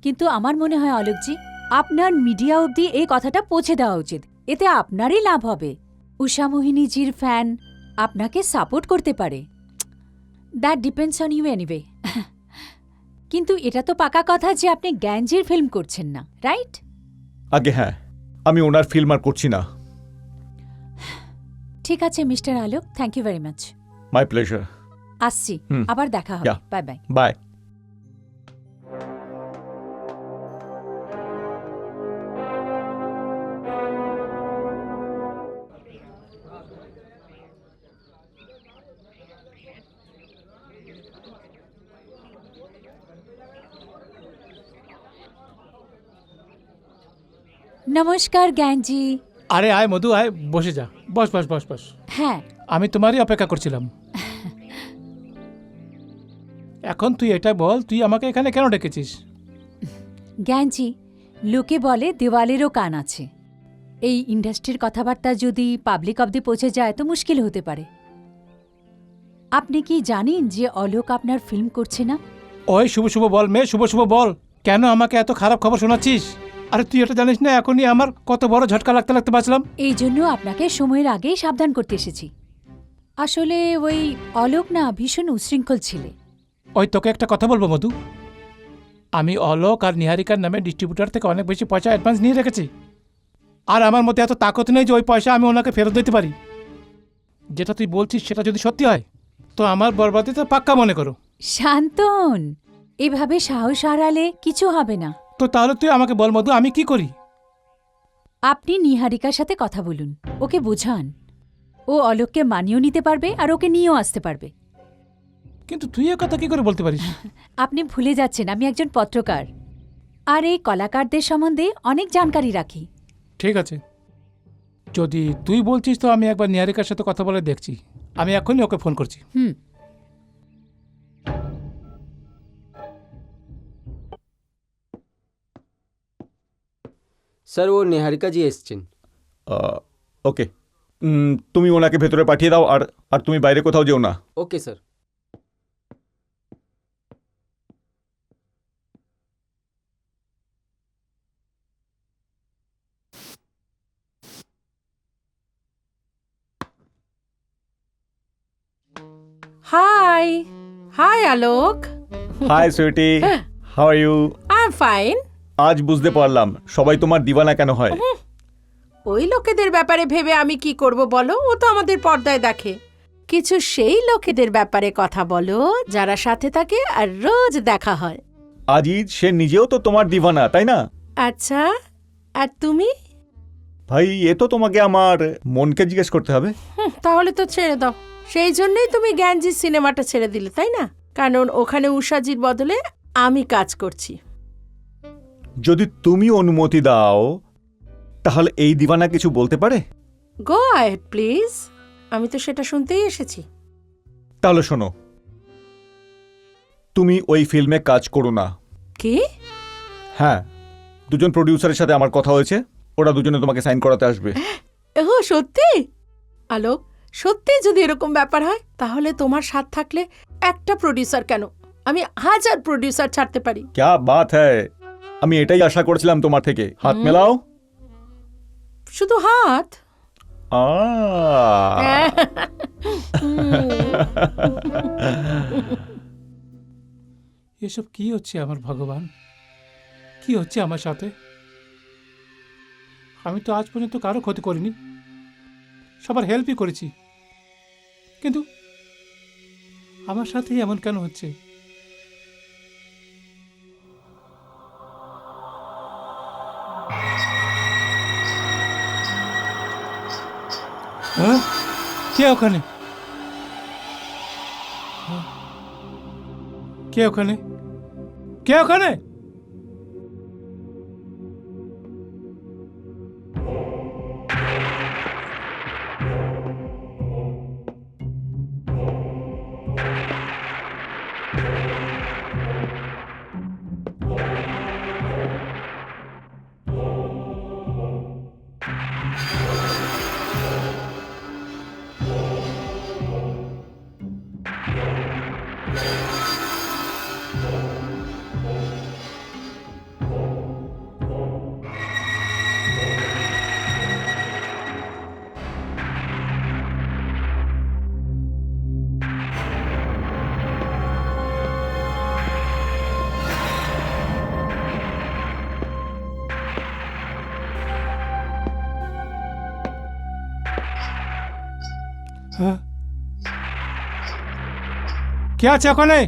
কিন্তু আমার মনে হয় অলোকজি, আপনার মিডিয়া অবধি এই কথাটা পৌঁছে দেওয়া উচিত। এতে আপনারই লাভ হবে। উষা মোহিনীজির ফ্যান আপনাকে সাপোর্ট করতে পারে। That depends on you anyway. কিন্তু এটা তো পাকা কথা যে আপনি গ্যাঞ্জির ফিল্ম করছেন না, রাইট? আগে হ্যাঁ, আমি ওনার ফিল্ম আর করছি না। ঠিক আছে mister Alok, thank you very much. My pleasure. আসছি, হুম। আবার দেখা হবে। Yeah. Bye bye. বাই। নমস্কার গ্যাঞ্জি। আরে আয় মধু, আয়, বসে যা, বস বস বস বস। হ্যাঁ, আমি তোমারই অপেক্ষা করছিলাম। এখন তুই এটা বল, তুই আমাকে এখানে কেন ডেকেছিস? জ্ঞানজি, লোকে বলে দেওয়ালেরও কান আছে। এই ইন্ডাস্ট্রির কথাবার্তা যদি পাবলিক অব্দি পৌঁছে যায় তো মুশকিল হতে পারে। আপনি কি জানেন যে অলোক আপনার ফিল্ম করছে না? ওই শুভ শুভ বল মেয়ে, শুভ শুভ বল, কেন আমাকে এত খারাপ খবর শোনাচ্ছিস? আরে তুই এটা জানিস না এখনই আমার কত বড় ঝটকা লাগতে লাগতে বাঁচলাম? এই জন্য আপনাকে সময়ের আগেই সাবধান করতে এসেছি। আসলে ওই অলোক না ভীষণ উচ্ছৃঙ্খল ছিলে। ওই তোকে একটা কথা বলবো মধু, আমি অলোক আর নিহারিকার নামে ডিস্ট্রিবিউটার থেকে অনেক বেশি পয়সা অ্যাডভান্স নিয়ে রেখেছি। আর আমার মধ্যে এত তাকত নেই যে ওই পয়সা আমি ওনাকে ফেরত দিতে পারি। যেটা তুই বলছিস সেটা যদি সত্যি হয় তো আমার বরবাদি তো পাক্কা মনে করো। শান্তন, এভাবে সাহস হারালে কিছু হবে না। তো তাহলে তুই আমাকে বল মধু, আমি কি করি? আপনি নিহারিকার সাথে কথা বলুন, ওকে বোঝান। ও অলোককে মানিয়েও নিতে পারবে আর ওকে নিয়েও আসতে পারবে। কিন্তু তুই এ কথা কি করে বলতে পারিস? আপনি ভুলে যাচ্ছেন আমি একজন পত্রকার, আর এই কলাকারদের সম্বন্ধে অনেক জানকারি রাখি। ঠিক আছে, যদি তুই বলছিস তো আমি একবার নিহারিকার সাথে কথা বলে দেখছি। আমি এখনই ওকে ফোন করছি। স্যার, ও নিহারিকা জি এসছেন। ওকে, তুমি ওনাকে ভেতরে পাঠিয়ে দাও, আর আর তুমি বাইরে কোথাও যেও না। Okay sir. Hi hi Alok, hi Sweety, how are you? I am fine. আজ বুঝতে পারলাম সবাই তোমার দিওয়ানা কেন হয়। ওই লোকেদের ব্যাপারে ভেবে আমি কি করব বলো? ও তো আমাদের পর্দায় দেখে। কিছু সেই লোকেদের ব্যাপারে কথা বলো যারা সাথে থাকে আর রোজ দেখা হয়। আজিজ সে নিজেও তো তোমার দিওয়ানা, তাই না? আচ্ছা, আর তুমি? ভাই, এ তো তোমাকে আমার মনকে জিজ্ঞেস করতে হবে। তাহলে তো ছেড়ে দাও। সেই জন্যই তুমি জ্ঞানজি সিনেমাটা ছেড়ে দিলে, তাই না? কারণ ওখানে উষাজির বদলে আমি কাজ করছি। যদি তুমি অনুমতি দাও তাহলে এই দিওয়ানা কিছু বলতে পারে। গো আহেড প্লিজ, আমি তো সেটা শুনতেই এসেছি। তাহলে শোনো, তুমি ওই ফিল্মে কাজ করো না। কি? হ্যাঁ, দুজন প্রডিউসারের সাথে আমার কথা হয়েছে, ওরা দুজনে তোমাকে সাইন করাতে আসবে। ও সত্যি? আলোক, সত্যি যদি এরকম ব্যাপার হয় তাহলে তোমার সাথ থাকলে একটা প্রডিউসার কেন, আমি 1000 প্রডিউসার ছাড়তে পারি। ক্যা বাত হ্যায়, আমি এটাই আশা করেছিলাম তোমার থেকে। হাত মেলাও। শুধু হাত? এসব কি হচ্ছে আমার ভগবান? কি হচ্ছে আমার সাথে? আমি তো আজ পর্যন্ত কারো ক্ষতি করিনি, সবার হেল্পই করেছি, কিন্তু আমার সাথেই এমন কেন হচ্ছে? হ্যাঁ, কে ওখানে? কে ওখানে? কে ওখানে? হ্যাঁ, কে আছে ওখানে?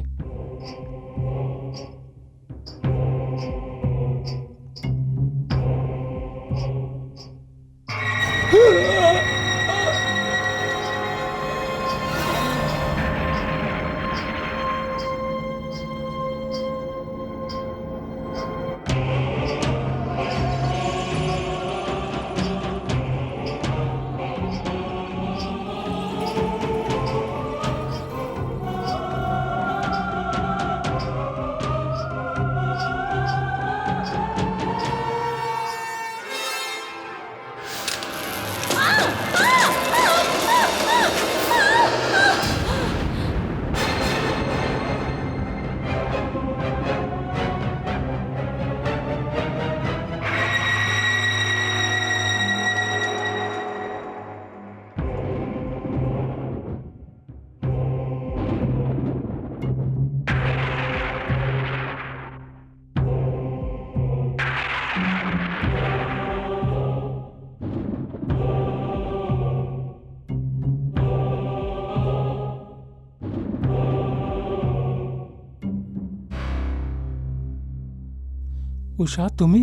উষা তুমি?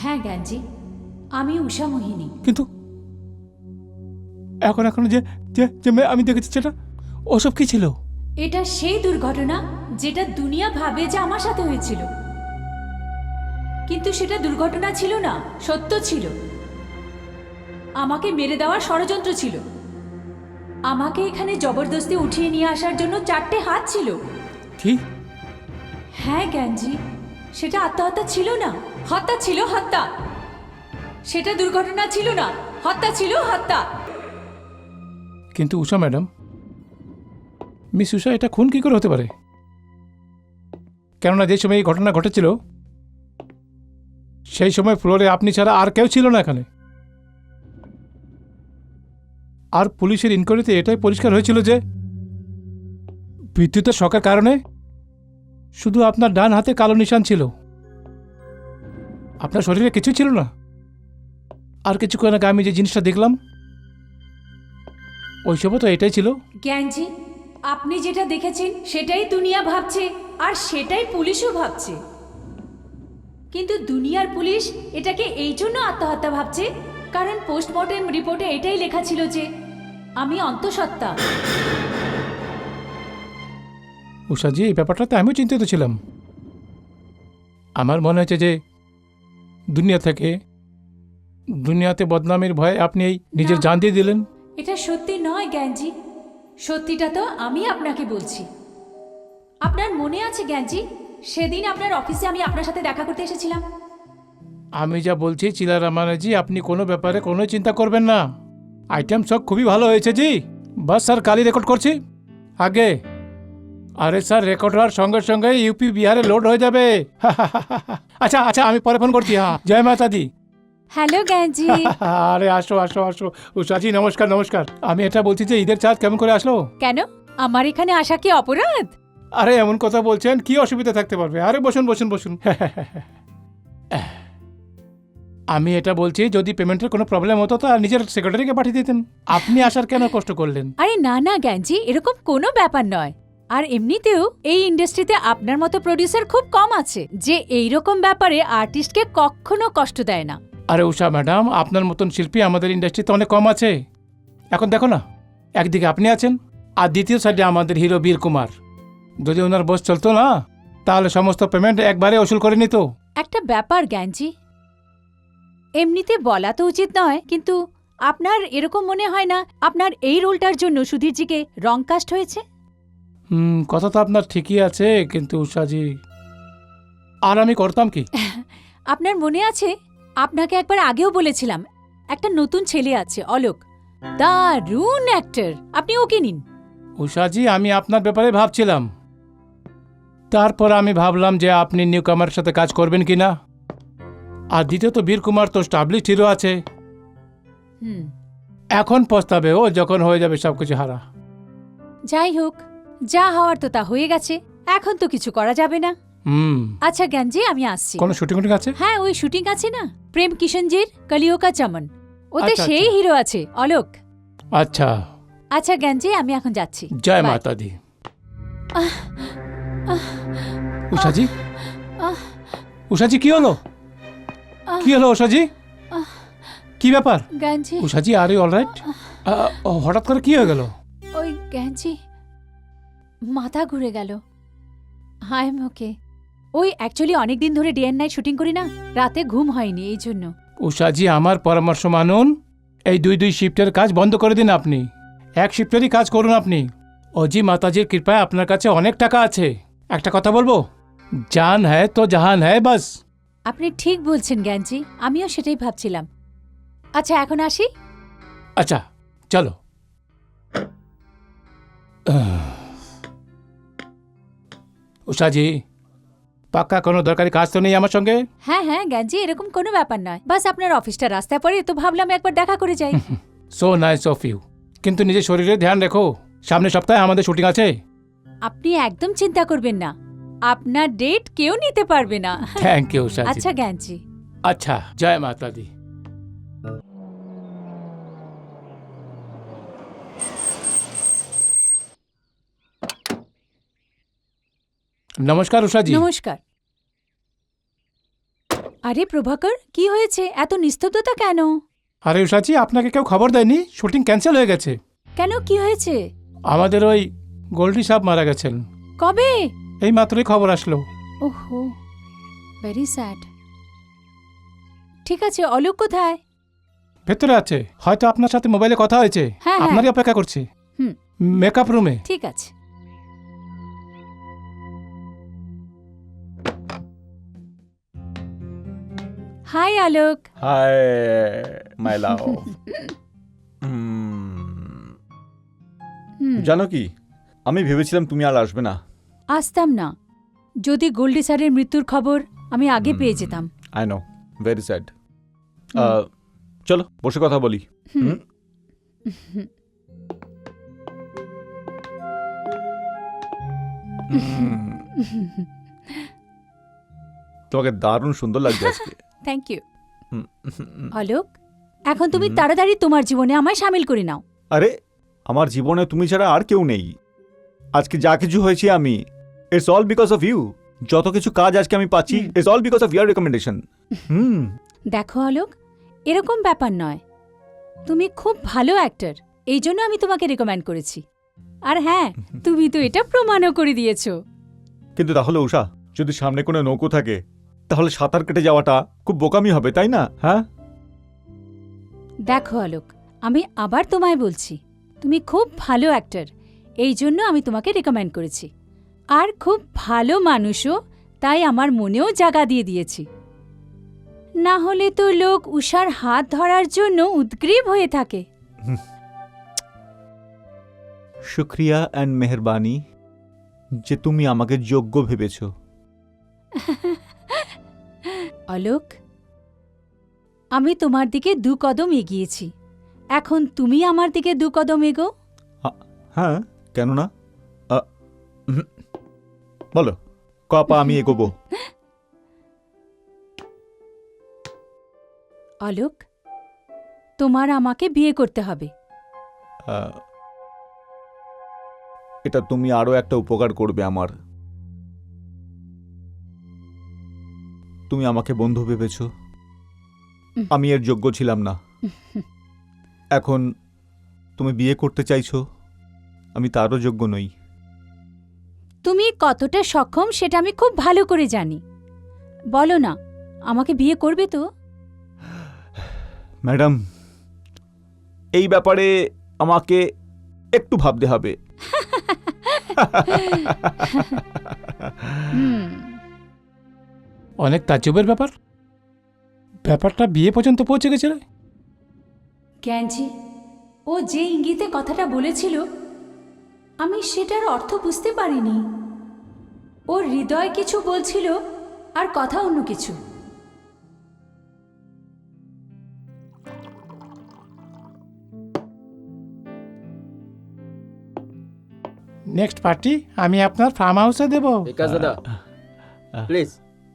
হ্যাঁ জ্ঞানজি, আমি উষা মোহিনী। কিন্তু এখন এখন যে যে যে মেয়ে আমি দেখেছি সেটা ওসব কি ছিল? এটা সেই দুর্ঘটনা যেটা দুনিয়া ভাবে যে আমার সাথে হয়েছিল, কিন্তু সেটা দুর্ঘটনা ছিল না, সত্য ছিল। আমাকে মেরে দেওয়ার ষড়যন্ত্র ছিল। আমাকে এখানে জবরদস্তি উঠিয়ে নিয়ে আসার জন্য 4টে হাত ছিল। কি? হ্যাঁ জ্ঞানজি, সেটা আত্মহত্যা ছিল না, হত্যা ছিল, হত্যা। সেটা দুর্ঘটনা ছিল না, হত্যা ছিল, হত্যা। কিন্তু উষা ম্যাডাম, মিস উষা, এটা খুন কি করে হতে পারে? কেননা যে সময় এই ঘটনা ঘটেছিল সেই সময় ফ্লোরে আপনি ছাড়া আর কেউ ছিল না এখানে। আর পুলিশের ইনকোয়ারিতে এটাই পরিষ্কার হয়েছিল যে বিদ্যুতের শকের কারণে শুধু আপনার ডান হাতে কালো নিশান ছিল, আপনার শরীরে কিছু ছিল না। আর কিছুক্ষণ আগে আমি যে জিনিসটা দেখলাম ওইসবও তো এটাই ছিল। জ্ঞানজি, আপনি যেটা দেখেছেন সেটাই দুনিয়া ভাবছে, আর সেটাই পুলিশও ভাবছে। কিন্তু দুনিয়ার পুলিশ এটাকে এই জন্য আত্মহত্যা ভাবছে কারণ পোস্টমর্টেম রিপোর্টে এটাই লেখা ছিল যে আমি অন্তঃসত্ত্বা। উষাজি, এই ব্যাপারটাতে আমিও চিন্তিত ছিলাম। আমার মনে হচ্ছে যে দুনিয়াতে বদনামের ভয়ে আপনি এই নিজের না। জান দিয়ে দিলেন। এটা সত্যি নয় জ্ঞানজি, সত্যিটা তো আমি আপনাকে বলছি। আপনার মনে আছে জ্ঞানজি, সেদিন আপনার অফিসে আমি আপনার সাথে দেখা করতে এসেছিলাম? আমি যা বলছি চিলারামানাজি, আপনি কোনো ব্যাপারে কোনো চিন্তা করবেন না। আইটেম সব খুবই ভালো হয়েছে জি। বাস স্যার, কালই রেকর্ড করছি আগে। আরে স্যার, রেকর্ড হওয়ার সঙ্গে সঙ্গে ইউপি বিহারে লোড হয়ে যাবে। আচ্ছা আচ্ছা, আমি পরে ফোন করছি। হ্যাঁ, জয় মাতা দি। হ্যালো জ্ঞানজি। আরে আসো আসো আসো উষাজি, নমস্কার নমস্কার। আমি এটা বলছি যে ঈদের চাঁদ কেমন করে আসলো? কেন, আমার এখানে আসা কি অপরাধ? আরে এমন কথা বলছেন, কি অসুবিধা থাকতে পারবে? আরে বসুন বসুন বসুন। আমি এটা বলছি, যদি পেমেন্টের কোনো প্রবলেম হতো তা নিজের সেক্রেটারিকে পাঠিয়ে দিতেন। আপনি আসার কেন কষ্ট করলেন? আরে না না জ্ঞানজি, এরকম কোনো ব্যাপার নয়। আর এমনিতেও এই ইন্ডাস্ট্রিতে আপনার মতো প্রডিউসার খুব কম আছে যে এই রকম ব্যাপারে আর্টিস্টকে কখনো কষ্ট দেয় না। আরে উষা ম্যাডাম, আপনার মতন শিল্পী আমাদের ইন্ডাস্ট্রিতে অনেক কম আছে। এখন দেখো না, একদিকে আপনি আছেন আর দ্বিতীয় সাইডে আমাদের হিরো বীর কুমার। যদি ওনার বস চলতো না তাহলে সমস্ত পেমেন্ট একবারে ওসুল করে নিত। একটা ব্যাপার জ্ঞানজি, এমনিতে বলা তো উচিত নয়, কিন্তু আপনার এরকম মনে হয় না আপনার এই রোলটার জন্য সুধীরজিকে রং কাস্ট হয়েছে? কথা তো আপনার ঠিকই আছে, কিন্তু উষাজি, আর আমি করতাম কি? আপনার মনে আছে, আপনাকে একবার আগেও বলেছিলাম একটা নতুন ছেলে আছে অলোক, দারুণ অ্যাক্টর, আপনি ওকে নিন। উষাজি, আমি আপনার ব্যাপারে ভাবছিলাম। তারপর আমি ভাবলাম যে আপনি নিউ কামারের সাথে কাজ করবেন কিনা। আর দ্বিতীয়ত বীর কুমার তো স্টাবলিশড হিরো আছে। হুম, এখন পস্তাবে ও যখন হয়ে যাবে সবকিছু হারা। যাই হোক, যা হওয়ার তো তা হয়ে গেছে, এখন তো কিছু করা যাবে না। আচ্ছা জ্ঞানজি, আমি আসছি। কোনো শুটিং টুটিং আছে? হ্যাঁ, ওই শুটিং আছে না, প্রেম কিশনজির কলিও কা চমন, ওতে আচ্ছা, সেই আচ্ছা। হিরো আছে অলোক। আচ্ছা, আচ্ছা জ্ঞানজি, আমি এখন যাচ্ছি। জয় Bye. মাতা দি। উষাজি, উষাজি, কি হলো? কি হলো উষাজি? কি ব্যাপার? জ্ঞানজি, উষাজি, আর ইউ অলরাইট? হঠাৎ করে কি হয়ে গেল? ওই জ্ঞানজি, মাথা ঘুরে গেল। আই এম ওকে। ওই অ্যাকচুয়ালি অনেকদিন ধরে ডে অ্যান্ড নাইট শুটিং করি না, রাতে ঘুম হয়নি এই জন্য। উষাজি, আমার পরামর্শ মানুন। এই দুই শিফটের কাজ বন্ধ করে দিন আপনি। এক শিফটেরই কাজ করুন আপনি। অজি মাতাজির কৃপায় আপনার কাছে অনেক টাকা আছে। একটা কথা বলবো, জান হ্যায় তো জাহান হ্যায়, বাস। আপনি ঠিক বলছেন জ্ঞানজি, আমিও সেটাই ভাবছিলাম। আচ্ছা, এখন আসি। আচ্ছা, চলো। উষাজি, পাক্কা কোনো দরকারি কাজ তো নেই আমার সঙ্গে? হ্যাঁ হ্যাঁ জ্ঞানজি, এরকম কোনো ব্যাপার নয়, বাস আপনার অফিসটা রাস্তায় পড়ে তো ভাবলাম একবার দেখা করে যাই। সো নাইস অফ ইউ, কিন্তু নিজের শরীরে ধ্যান রেখো। সামনের সপ্তাহে আমাদের শুটিং আছে। আপনি একদম চিন্তা করবেন না, আপনার ডেট কেউ নিতে পারবে না। Thank you Ushaji. আচ্ছা জ্ঞানজি। আচ্ছা, জয় মাতা দি। নমস্কার উষাজি। নমস্কার। আরে প্রভাকর, কি হয়েছে? এত নিস্তব্ধতা কেন? আরে উষাজি, আপনাকে কেউ খবর দেয়নি? শুটিং ক্যান্সেল হয়ে গেছে। কেন, কি হয়েছে? আমাদের ওই গোল্ডি সাহেব মারা গেছেন। কবে? এই মাত্রই খবর আসলো। ওহো, ভেরি স্যাড। ঠিক আছে, অলোক কোথায়? ভেতরে আছে, হয়তো আপনার সাথে মোবাইলে কথা হয়েছে। হ্যাঁ, আপনারই অপেক্ষা করছে। হুম। মেকআপ রুমে। ঠিক আছে। হাই আলোক। হাই মাই লাভ। হুম, জানো কি, আমি ভেবেছিলাম তুমি আর আসবে না। আসতাম না যদি গোল্ডি স্যারের মৃত্যুর খবর আমি আগে পেয়ে যেতাম। I know, very sad. চলো বসে কথা বলি। হুম। তোমাকে দারুণ সুন্দর লাগছে আজকে। Thank you. অলোক, এখন তুমি তাড়াতাড়ি তোমার জীবনে আমায় সামিল করে নাও। আরে আমার জীবনে তুমি ছাড়া আর কেউ নেই। আজকে যা কিছু হয়েছে আমি, it's all because of you. যত কিছু কাজ আজকে আমি পাচ্ছি, it's all because of your recommendation. দেখো অলোক, এরকম ব্যাপার নয়। তুমি খুব ভালো অ্যাক্টর, এই জন্য আমি তোমাকে রেকমেন্ড করেছি। আর হ্যাঁ, তুমি তো এটা প্রমাণও করে দিয়েছো। কিন্তু তাহলে উষা, যদি সামনে কোনো নৌকো থাকে তাহলে সাঁতার কেটে যাওয়াটা খুব বোকামি হবে, তাই না? হ্যাঁ, দেখো অলোক, আমি আবার তোমায় বলছি, তুমি খুব ভালো অ্যাক্টর, এই জন্য আমি তোমাকে রেকমেন্ড করেছি। আর খুব ভালো মানুষও, তাই আমার মনেও জায়গা দিয়ে দিয়েছি। না হলে তো লোক উষার হাত ধরার জন্য উদ্গ্রীব হয়ে থাকে। শুক্রিয়া অ্যান্ড মেহরবানি যে তুমি আমাকে যোগ্য ভেবেছ। অলোক, আমি তোমার দিকে 2 কদম এগিয়েছি, এখন তুমি আমার দিকে 2 কদম এগো। হ্যাঁ, কেন না? বলো, কপা আমি এগোবো। অলোক, তোমার আমাকে বিয়ে করতে হবে। এটা তুমি আরো একটা উপকার করবে আমার। তুমি আমাকে বন্ধু ভেবেছ, আমি এর যোগ্য ছিলাম না। এখন তুমি বিয়ে করতে চাইছো, আমি তারও যোগ্য নই। তুমি কতটা সক্ষম সেটা আমি খুব ভালো করে জানি। বলো না, আমাকে বিয়ে করবে তো? ম্যাডাম, এই ব্যাপারে আমাকে একটু ভাবতে হবে। অনেক তাজ্জবের ব্যাপার। ব্যাপারটা বিয়ে পর্যন্ত পৌঁছে গেছে রে। জ্ঞানজি, ও যে ইঙ্গিতে কথাটা বলেছিল আমি সেটার অর্থ বুঝতে পারিনি। ওর হৃদয় কিছু বলছিল আর কথা অন্য কিছু। নেক্সট পার্টি আমি আপনার ফার্ম হাউসে দেব। বিকাশ দাদা, please,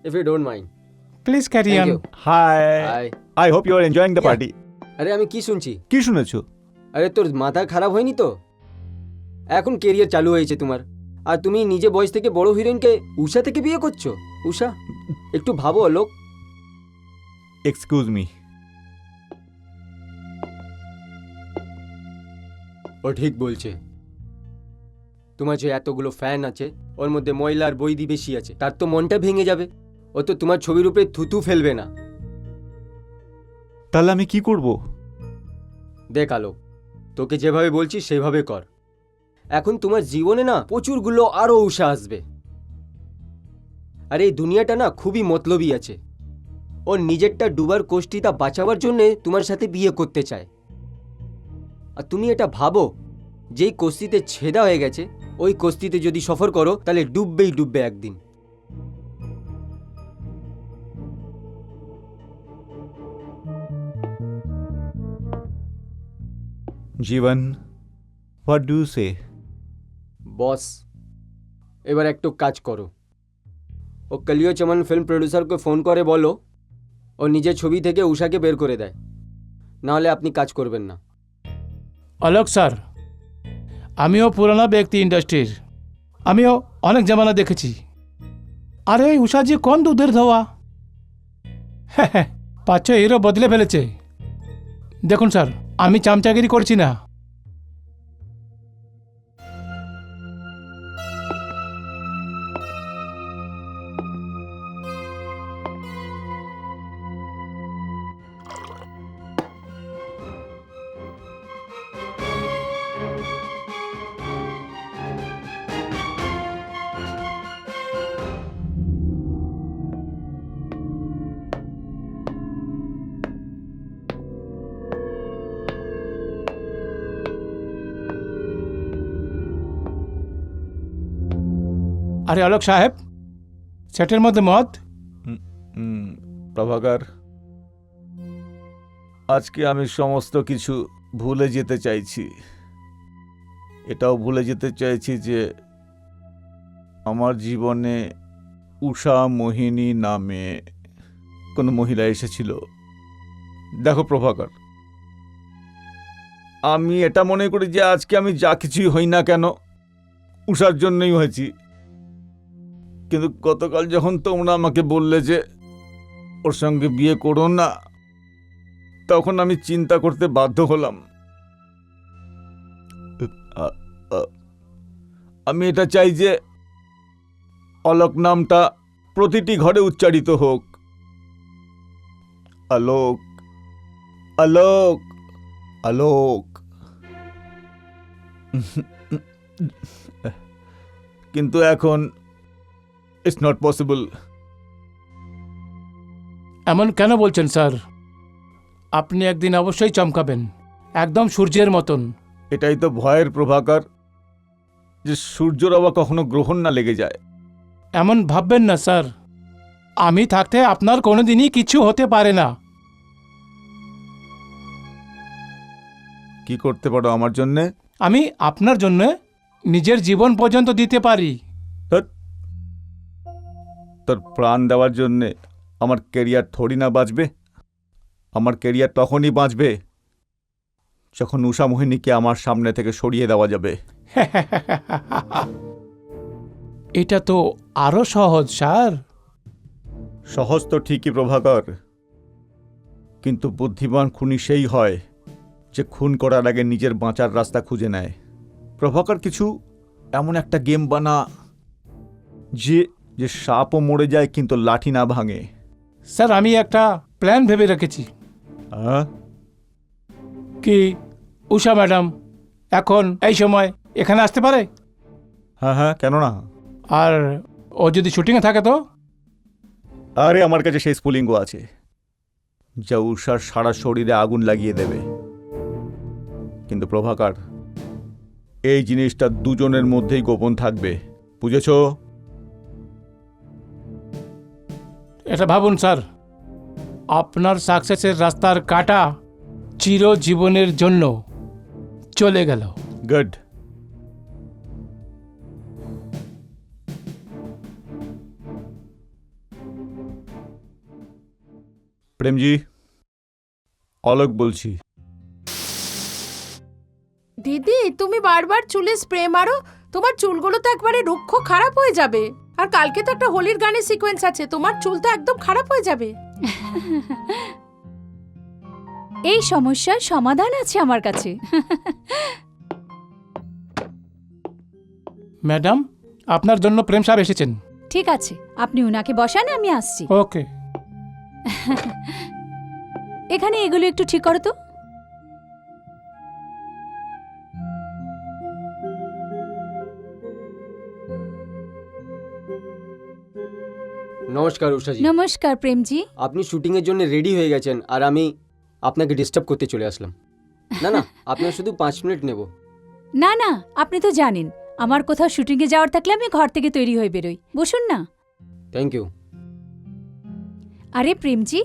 if you don't mind. Please carry on. Hi, hi. I hope you are enjoying the Yeah. Party. আরে আমি কি শুনছি? কি শুনেছো? আরে তোর মাথা খারাপ হয়নি তো? এখন কেরিয়ার চালু হয়েছে তোমার, আর তুমি নিজে বয়স থেকে বড় হিরোইনকে উষা থেকে বিয়ে করছো? উষা, একটু ভাবো লোক। Excuse me. ও ঠিক বলছে। তোমার যে এতগুলো ফ্যান আছে, ওর মধ্যে ময়লার বৈদি বেশি আছে, তার তো মনটা ভেঙে যাবে। ও তো তোমার ছবির উপরে থুতু ফেলবে না। তাহলে আমি কি করব? দেখ আলোক, তোকে যেভাবে বলছি সেভাবে কর। এখন তোমার জীবনে না প্রচুরগুলো আরো উষা আসবে। আর এই দুনিয়াটা না খুবই মতলবী আছে। ওর নিজেরটা ডুবার কোষ্ঠিতা বাঁচাবার জন্যে তোমার সাথে বিয়ে করতে চায়। আর তুমি এটা ভাবো, যেই কোষ্ঠিতে ছেদা হয়ে গেছে, ওই কোষ্ঠিতে যদি সফর করো তাহলে ডুববেই ডুববে একদিন। জীবন, হোয়াট ডু ইউ সে? বস, এবার একটু কাজ করো। ও কলিও চমন ফিল্ম প্রডিউসারকে ফোন করে বলো ও নিজের ছবি থেকে উষাকে বের করে দেয়, নাহলে আপনি কাজ করবেন না। অলোক স্যার, আমিও পুরনো ব্যক্তি ইন্ডাস্ট্রির, আমিও অনেক জামানা দেখেছি। আরে ওই উষাজি কোন দুধের ধোয়া। হ্যাঁ, 5-6 হিরো বদলে ফেলেছে। দেখুন স্যার, আমি চামচাগিরি করছি না। আরে অলোক সাহেব, সেটের মধ্যে মদ। প্রভাকর, আজকে আমি সমস্ত কিছু ভুলে যেতে চাইছি। এটাও ভুলে যেতে চাইছি যে আমার জীবনে উষা মোহিনী নামে কোনো মহিলা এসেছিল। দেখো প্রভাকর, আমি এটা মনে করি যে আজকে আমি যা কিছুই হই না কেন উষার জন্যই হয়েছি। কিন্তু গতকাল যখন তোমরা আমাকে বললে যে ওর সঙ্গে বিয়ে করো না, তখন আমি চিন্তা করতে বাধ্য হলাম। আমি এটা চাই যে অলোক নামটা প্রতিটি ঘরে উচ্চারিত হোক। আলোক, আলোক, আলোক। কিন্তু এখন ইটস নট পসিবল। এমন কেন বলছেন স্যার? আপনি একদিন অবশ্যই চমকাবেন, একদম সূর্যের মতন। এটাই তো ভয়ের প্রভাকর, যে সূর্যর আবার কখনো গ্রহণ না লেগে যায়। এমন ভাববেন না স্যার, আমি থাকতে আপনার কোনোদিনই কিছু হতে পারে না। কি করতে পারো আমার জন্যে? আমি আপনার জন্য নিজের জীবন পর্যন্ত দিতে পারি। ধ্যাৎ, তোর প্রাণ দেওয়ার জন্যে আমার কেরিয়ার থোড়ি না বাঁচবে। আমার কেরিয়ার তখনই বাঁচবে যখন উষা মোহিনীকে আমার সামনে থেকে সরিয়ে দেওয়া যাবে। এটা তো আরো সহজ স্যার। সহজ তো ঠিকই প্রভাকর, কিন্তু বুদ্ধিমান খুনি সেই হয় যে খুন করার আগে নিজের বাঁচার রাস্তা খুঁজে নেয়। প্রভাকর, কিছু এমন একটা গেম বানা যে যে সাপও মরে যায় কিন্তু লাঠি না ভাঙে। স্যার, আমি একটা প্ল্যান ভেবে রেখেছি। হ্যাঁ? কি উষা ম্যাডাম এখন এই সময় এখানে আসতে পারে? হ্যাঁ হ্যাঁ, কেন না? আর ও যদি শুটিংয়ে থাকে তো? আরে আমার কাছে সেই স্ফুলিঙ্গ আছে যা উষার সারা শরীরে আগুন লাগিয়ে দেবে। কিন্তু প্রভাকর, এই জিনিসটা দুজনের মধ্যেই গোপন থাকবে, বুঝেছো? এটা ভাবুন স্যার, আপনার সাকসেসের রাস্তার কাটা চিরজীবনের জন্য চলে গেল। গুড। প্রেমজি, অলোক বলছি। দিদি, তুমি বারবার চুলে স্প্রে মারো, তোমার চুলগুলো তো একবারে রুক্ষ খারাপ হয়ে যাবে। আর কালকে তো একটা হোলির গানের সিকোয়েন্স আছে, তোমার চুল তো একদম খারাপ হয়ে যাবে। এই সমস্যার সমাধান আছে আমার কাছে। ম্যাডাম, আপনার জন্য প্রেম সাহেব এসেছেন। ঠিক আছে, আপনি উনাকে বসান, আমি আসছি। ওকে। এখানে এগুলো একটু ঠিক করো তো। নমস্কার উষাজি। নমস্কার প্রেমজি। আপনি শুটিংয়ের জন্য রেডি হয়ে গেছেন আর আমি আপনাকে ডিস্টার্ব করতে চলে আসলাম। না না, আপনার শুধু 5 মিনিট নেব। না না, আপনি তো জানেন আমার কোথাও শুটিংয়ে যাওয়ার থাকলে আমি ঘর থেকে তৈরি হয়ে বেরোই। বসুন না। Thank you. আরে প্রেমজি,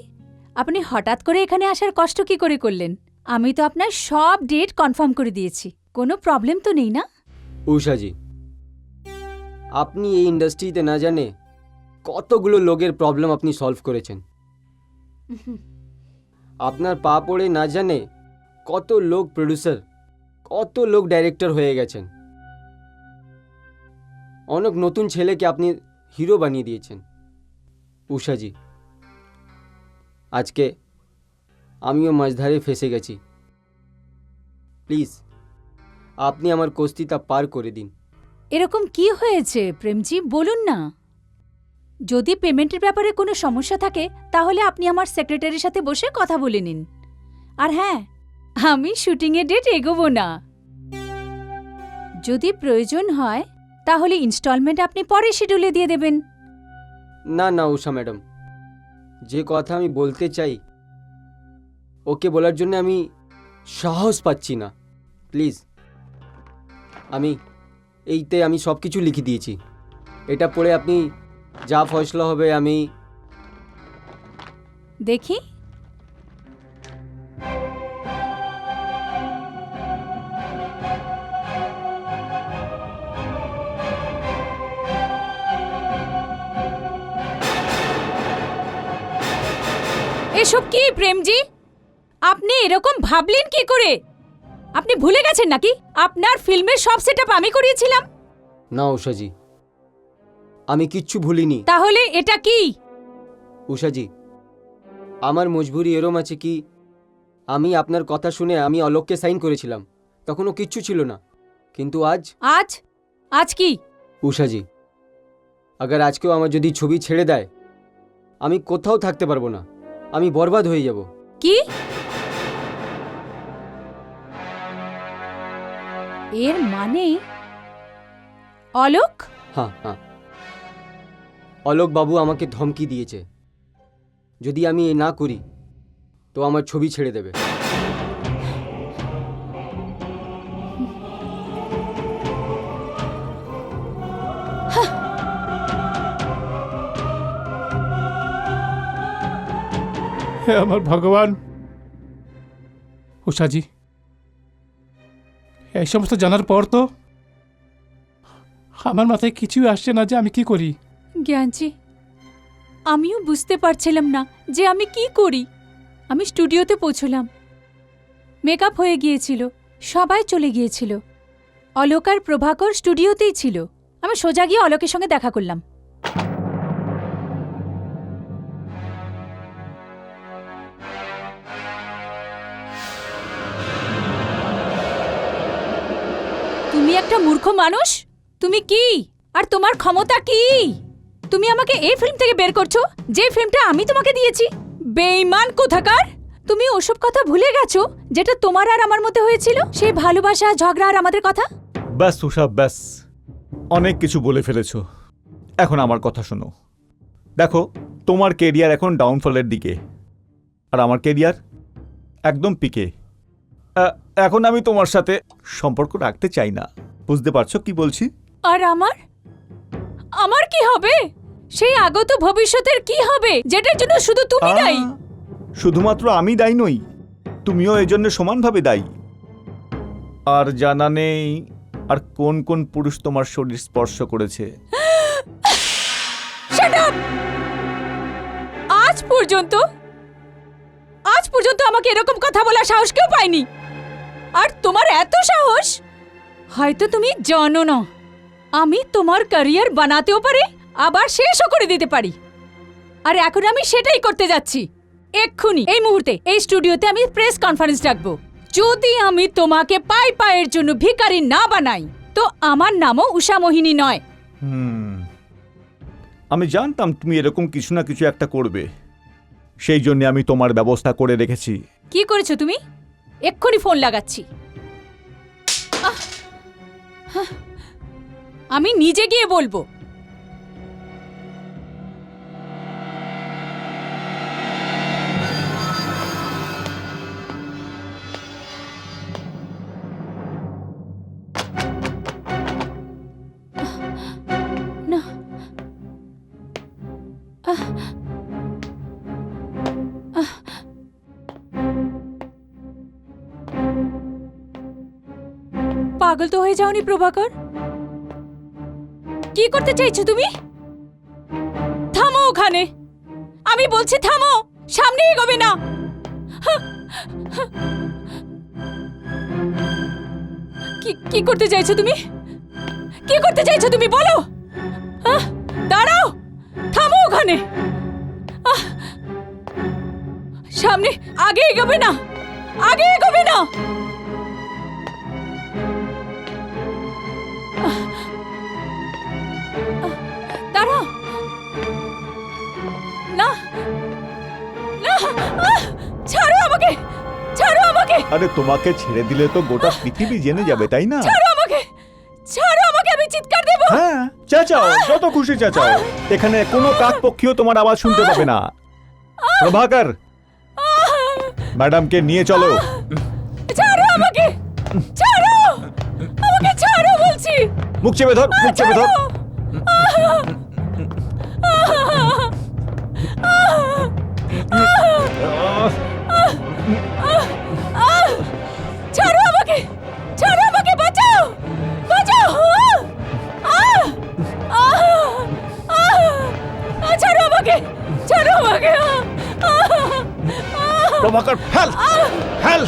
আপনি হঠাৎ করে এখানে আসার কষ্ট কি করে করলেন? আমি তো আপনার সব ডেট কনফার্ম করে দিয়েছি, কোনো প্রবলেম তো নেই না? উষাজি, আপনি এই ইন্ডাস্ট্রিতে না জানে কতগুলো লোকের প্রবলেম আপনি সলভ করেছেন। আপনার পা পড়ে না জানে কত লোক প্রডিউসার, কত লোক ডাইরেক্টর হয়ে গেছেন। অনেক নতুন ছেলেকে আপনি হিরো বানিয়ে দিয়েছেন। উষাজি, আজকে আমিও মাঝধারে ফেসে গেছি। প্লিজ আপনি আমার কস্তিটা পার করে দিন। এরকম কি হয়েছে প্রেমজি, বলুন না। যদি পেমেন্টের ব্যাপারে কোনো সমস্যা থাকে তাহলে আপনি আমার সেক্রেটারির সাথে বসে কথা বলে নিন। আর হ্যাঁ, আমি শুটিংয়ের ডেট এগোবো না। যদি প্রয়োজন হয় তাহলে ইনস্টলমেন্ট আপনি পরে শিডিউলে দিয়ে দেবেন। না না উষা ম্যাডাম, যে কথা আমি বলতে চাই ওকে বলার জন্য আমি সাহস পাচ্ছি না। প্লিজ, আমি সব কিছু লিখে দিয়েছি। এটা পড়ে আপনি যা ফয়সলা হবে আমি। দেখি। এসব কি প্রেমজি? আপনি এরকম ভাবলেন কি করে? আপনি ভুলে গেছেন নাকি আপনার ফিল্মের সব সেটআপ আমি করিয়েছিলাম? না উষাজি, আমি কিচ্ছু ভুলিনি। তাহলে এটা কি? উষাজি, আমার মজবুরি এরম আছে কি আমি আপনার কথা শুনে আমি অলোককে সাইন করেছিলাম, তখনও কিচ্ছু ছিল না। কিন্তু আজ আজ আজ কি? উষাজি, আগার আজকেও আমার যদি ছবি ছেড়ে দেয় আমি কোথাও থাকতে পারবো না, আমি বরবাদ হয়ে যাব। কি? এর মানে অলোক? হ্যাঁ হ্যাঁ, অলোক বাবু আমাকে ধমকি দিয়েছে, যদি আমি এ না করি তো আমার ছবি ছেড়ে দেবে। হে আমার ভগবান! উষাজি, এই সমস্ত জানার পর তো আমার মাথায় কিছুই আসছে না যে আমি কি করি। জ্ঞানজি, আমিও বুঝতে পারছিলাম না যে আমি কি করি। আমি স্টুডিওতে পৌঁছলাম, মেকআপ হয়ে গিয়েছিল, সবাই চলে গিয়েছিল। অলোক আর প্রভাকর স্টুডিওতেই ছিল। আমি সোজা গিয়ে অলোকের সঙ্গে দেখা করলাম। তুমি একটা মূর্খ মানুষ। তুমি কি আর তোমার ক্ষমতা কি? তুমি আমাকে এই ফিল্ম থেকে বের করছো, যে ফিল্মটা আমি তোমাকে দিয়েছি। বেঈমান কোথাকার! তুমি ওসব কথা ভুলে গেছো যেটা তোমার আর আমার মধ্যে হয়েছিল, সেই ভালোবাসা, ঝগড়া আর আমাদের কথা। ব্যাস উষা, ব্যাস, অনেক কিছু বলে ফেলেছো। এখন আমার কথা শোনো। দেখো, তোমার কেরিয়ার এখন ডাউনফলের দিকে, আর আমার কেরিয়ার একদম পিকে। এখন আমি তোমার সাথে সম্পর্ক রাখতে চাই না। বুঝতে পারছো কি বলছি? আর আমার কি হবে? সেই আগত ভবিষ্যতের কি হবে যেটার জন্য শুধু তুমি দায়ী? শুধুমাত্র আমি দায়ী নই, তুমিও এই জন্য সমানভাবে দায়ী। আর জানা নেই আর কোন কোন পুরুষ তোমার শরীর স্পর্শ করেছে। Shut up! আজ পর্যন্ত আমাকে এরকম কথা বলার সাহস কেউ পায়নি। আর তোমার এত সাহস! হয়তো তুমি জানো না, আমি তোমার ক্যারিয়ার বানাতেও পারি, আবার শেষও করে দিতে পারি। আর এখন আমি সেটাই করতে যাচ্ছি। এক্ষুনি, এই মুহূর্তে, এই স্টুডিওতে আমি প্রেস কনফারেন্স ডাকবো। যদি আমি তোমাকে পায়ের জন্য ভিখারি না বানাই তো আমার নামও উষা মোহিনী নয়। আমি জানতাম তুমি এরকম কিছু না কিছু একটা করবে, সেই জন্য আমি তোমার ব্যবস্থা করে রেখেছি। কি করেছো তুমি? এক্ষুনি ফোন লাগাচ্ছি। আমি নিজে গিয়ে বলবো। না, পাগল তো হয়ে যাওনি প্রভাকর? কি করতে চাইছো তুমি? থামো ওখানে, আমি বলছি থামো, সামনে এগোবে না। কি করতে চাইছো তুমি? কি করতে চাইছো তুমি বলো? দাঁড়াও, থামো ওখানে। সামনে আগে এগোবে না, আগে এগোবে না। দাঁড়াও না, না, ছাড়ো আমাকে, ছাড়ো আমাকে, আরে তোমাকে ছেড়ে দিলে তো গোটা পৃথিবী জেনে যাবে, তাই না? ছাড়ো আমাকে, ছাড়ো আমাকে, আমি চিৎকার দেব। হ্যাঁ, চেঁচাও, যত খুশি চেঁচাও। এখানে কোনো কাকপক্ষীও তোমার আওয়াজ শুনতে পাবে না। প্রভাকর, ম্যাডামকে নিয়ে চলো। ছাড়ো আমাকে, ছাড়ো আমাকে, ছাড়ো বলছি। মুখ চেপে ধর, মুখ চেপে ধর। ছাড়ো আমাকে, ছাড়ো আমাকে, বাঁচাও, বাঁচাও। ছাড়ো আমাকে, ছাড়ো আমাকে। প্রভাকর, হেল, হেল।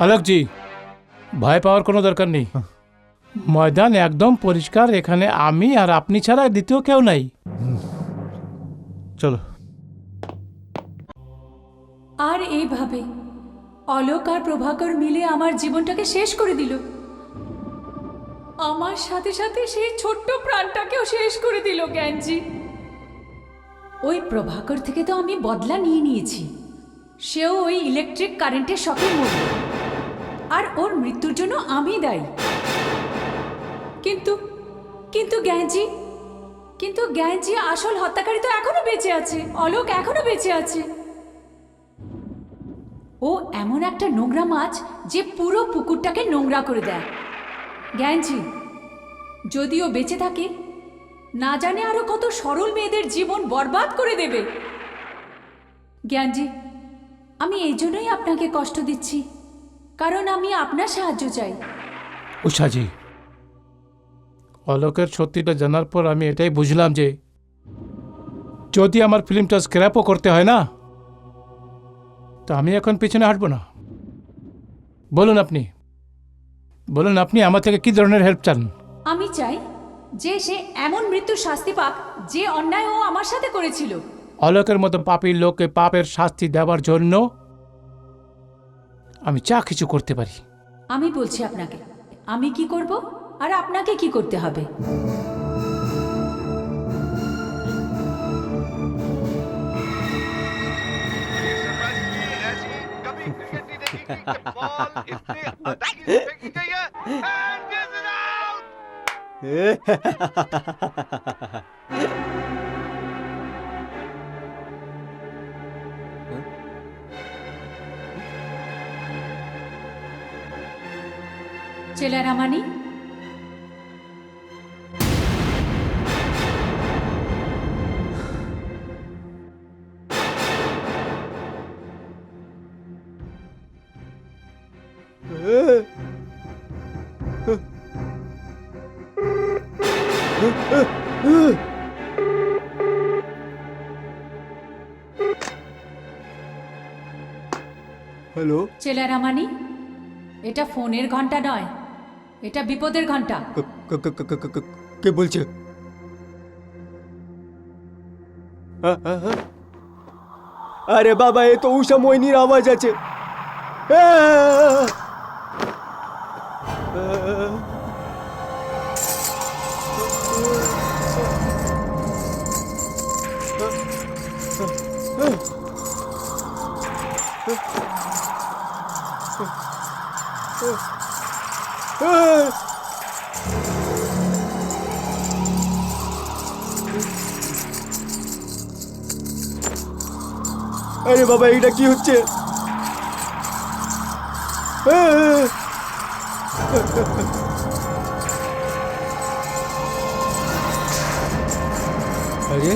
আলোকজি, ভয় পাওয়ার কোনো দরকার নেই। ময়দান একদম পরিষ্কার, এখানে আমি আর আপনি ছাড়া দ্বিতীয় কেউ নাই। চলো। আর এইভাবে অলোক আর প্রভাকর মিলে আমার জীবনটাকে শেষ করে দিল। আমার সাথে সাথে সেই ছোট্ট প্রাণটাকেও শেষ করে দিল জ্ঞানজি। ওই প্রভাকর থেকে তো আমি বদলা নিয়ে নিয়েছি। সেও ওই ইলেকট্রিক কারেন্টের শকে মরল, আর ওর মৃত্যুর জন্য আমি দায়ী। কিন্তু কিন্তু জ্ঞানজি, কিন্তু জ্ঞানজি আসল হত্যাকারী তো এখনো বেঁচে আছে। অলোক এখনো বেঁচে আছে। ও এমন একটা নোংরা মাছ যে পুরো পুকুরটাকে নোংরা করে দেয়। জ্ঞানজি যদি ও বেঁচে থাকে, না জানে আরো কত সরল মেয়েদের জীবন বরবাদ করে দেবে। জ্ঞানজি, আমি এই জন্যই আপনাকে কষ্ট দিচ্ছি, কারণ আমি আপনার সাহায্য চাই। উষাজি, অলোকের সত্যিটা জানার পর আমি এটাই বুঝলাম যে যদি আমার ফিল্মটা স্ক্র্যাপও করতে হয় না, তো আমি এখন পিছনে হাঁটবো না। বলুন আপনি, বলুন আপনি আমার থেকে কি ধরনের হেল্প চান? আমি চাই যে সে এমন মৃত্যুর শাস্তি পাক যে অন্যায় ও আমার সাথে করেছিল। অলোকের মতো পাপীর লোককে পাপের শাস্তি দেওয়ার জন্য আমি যা কিছু করতে পারি। আমি বলছি আপনাকে আমি কি করব আর আপনাকে কি করতে হবে। कभी क्रिकेट नहीं देखी कि बॉल इतनी अदागी फेंकी गई है एंड दिस इज आउट। চেলা রামানি, হ্যালো, চেলা রামানি, এটা ফোনের ঘন্টা নয়, এটা বিপদের ঘন্টা। কে বলছে? আরে বাবা, এ তো উষা মোহিনীর আওয়াজ আছে। আরে বাবা, এটা কি হচ্ছে? আরে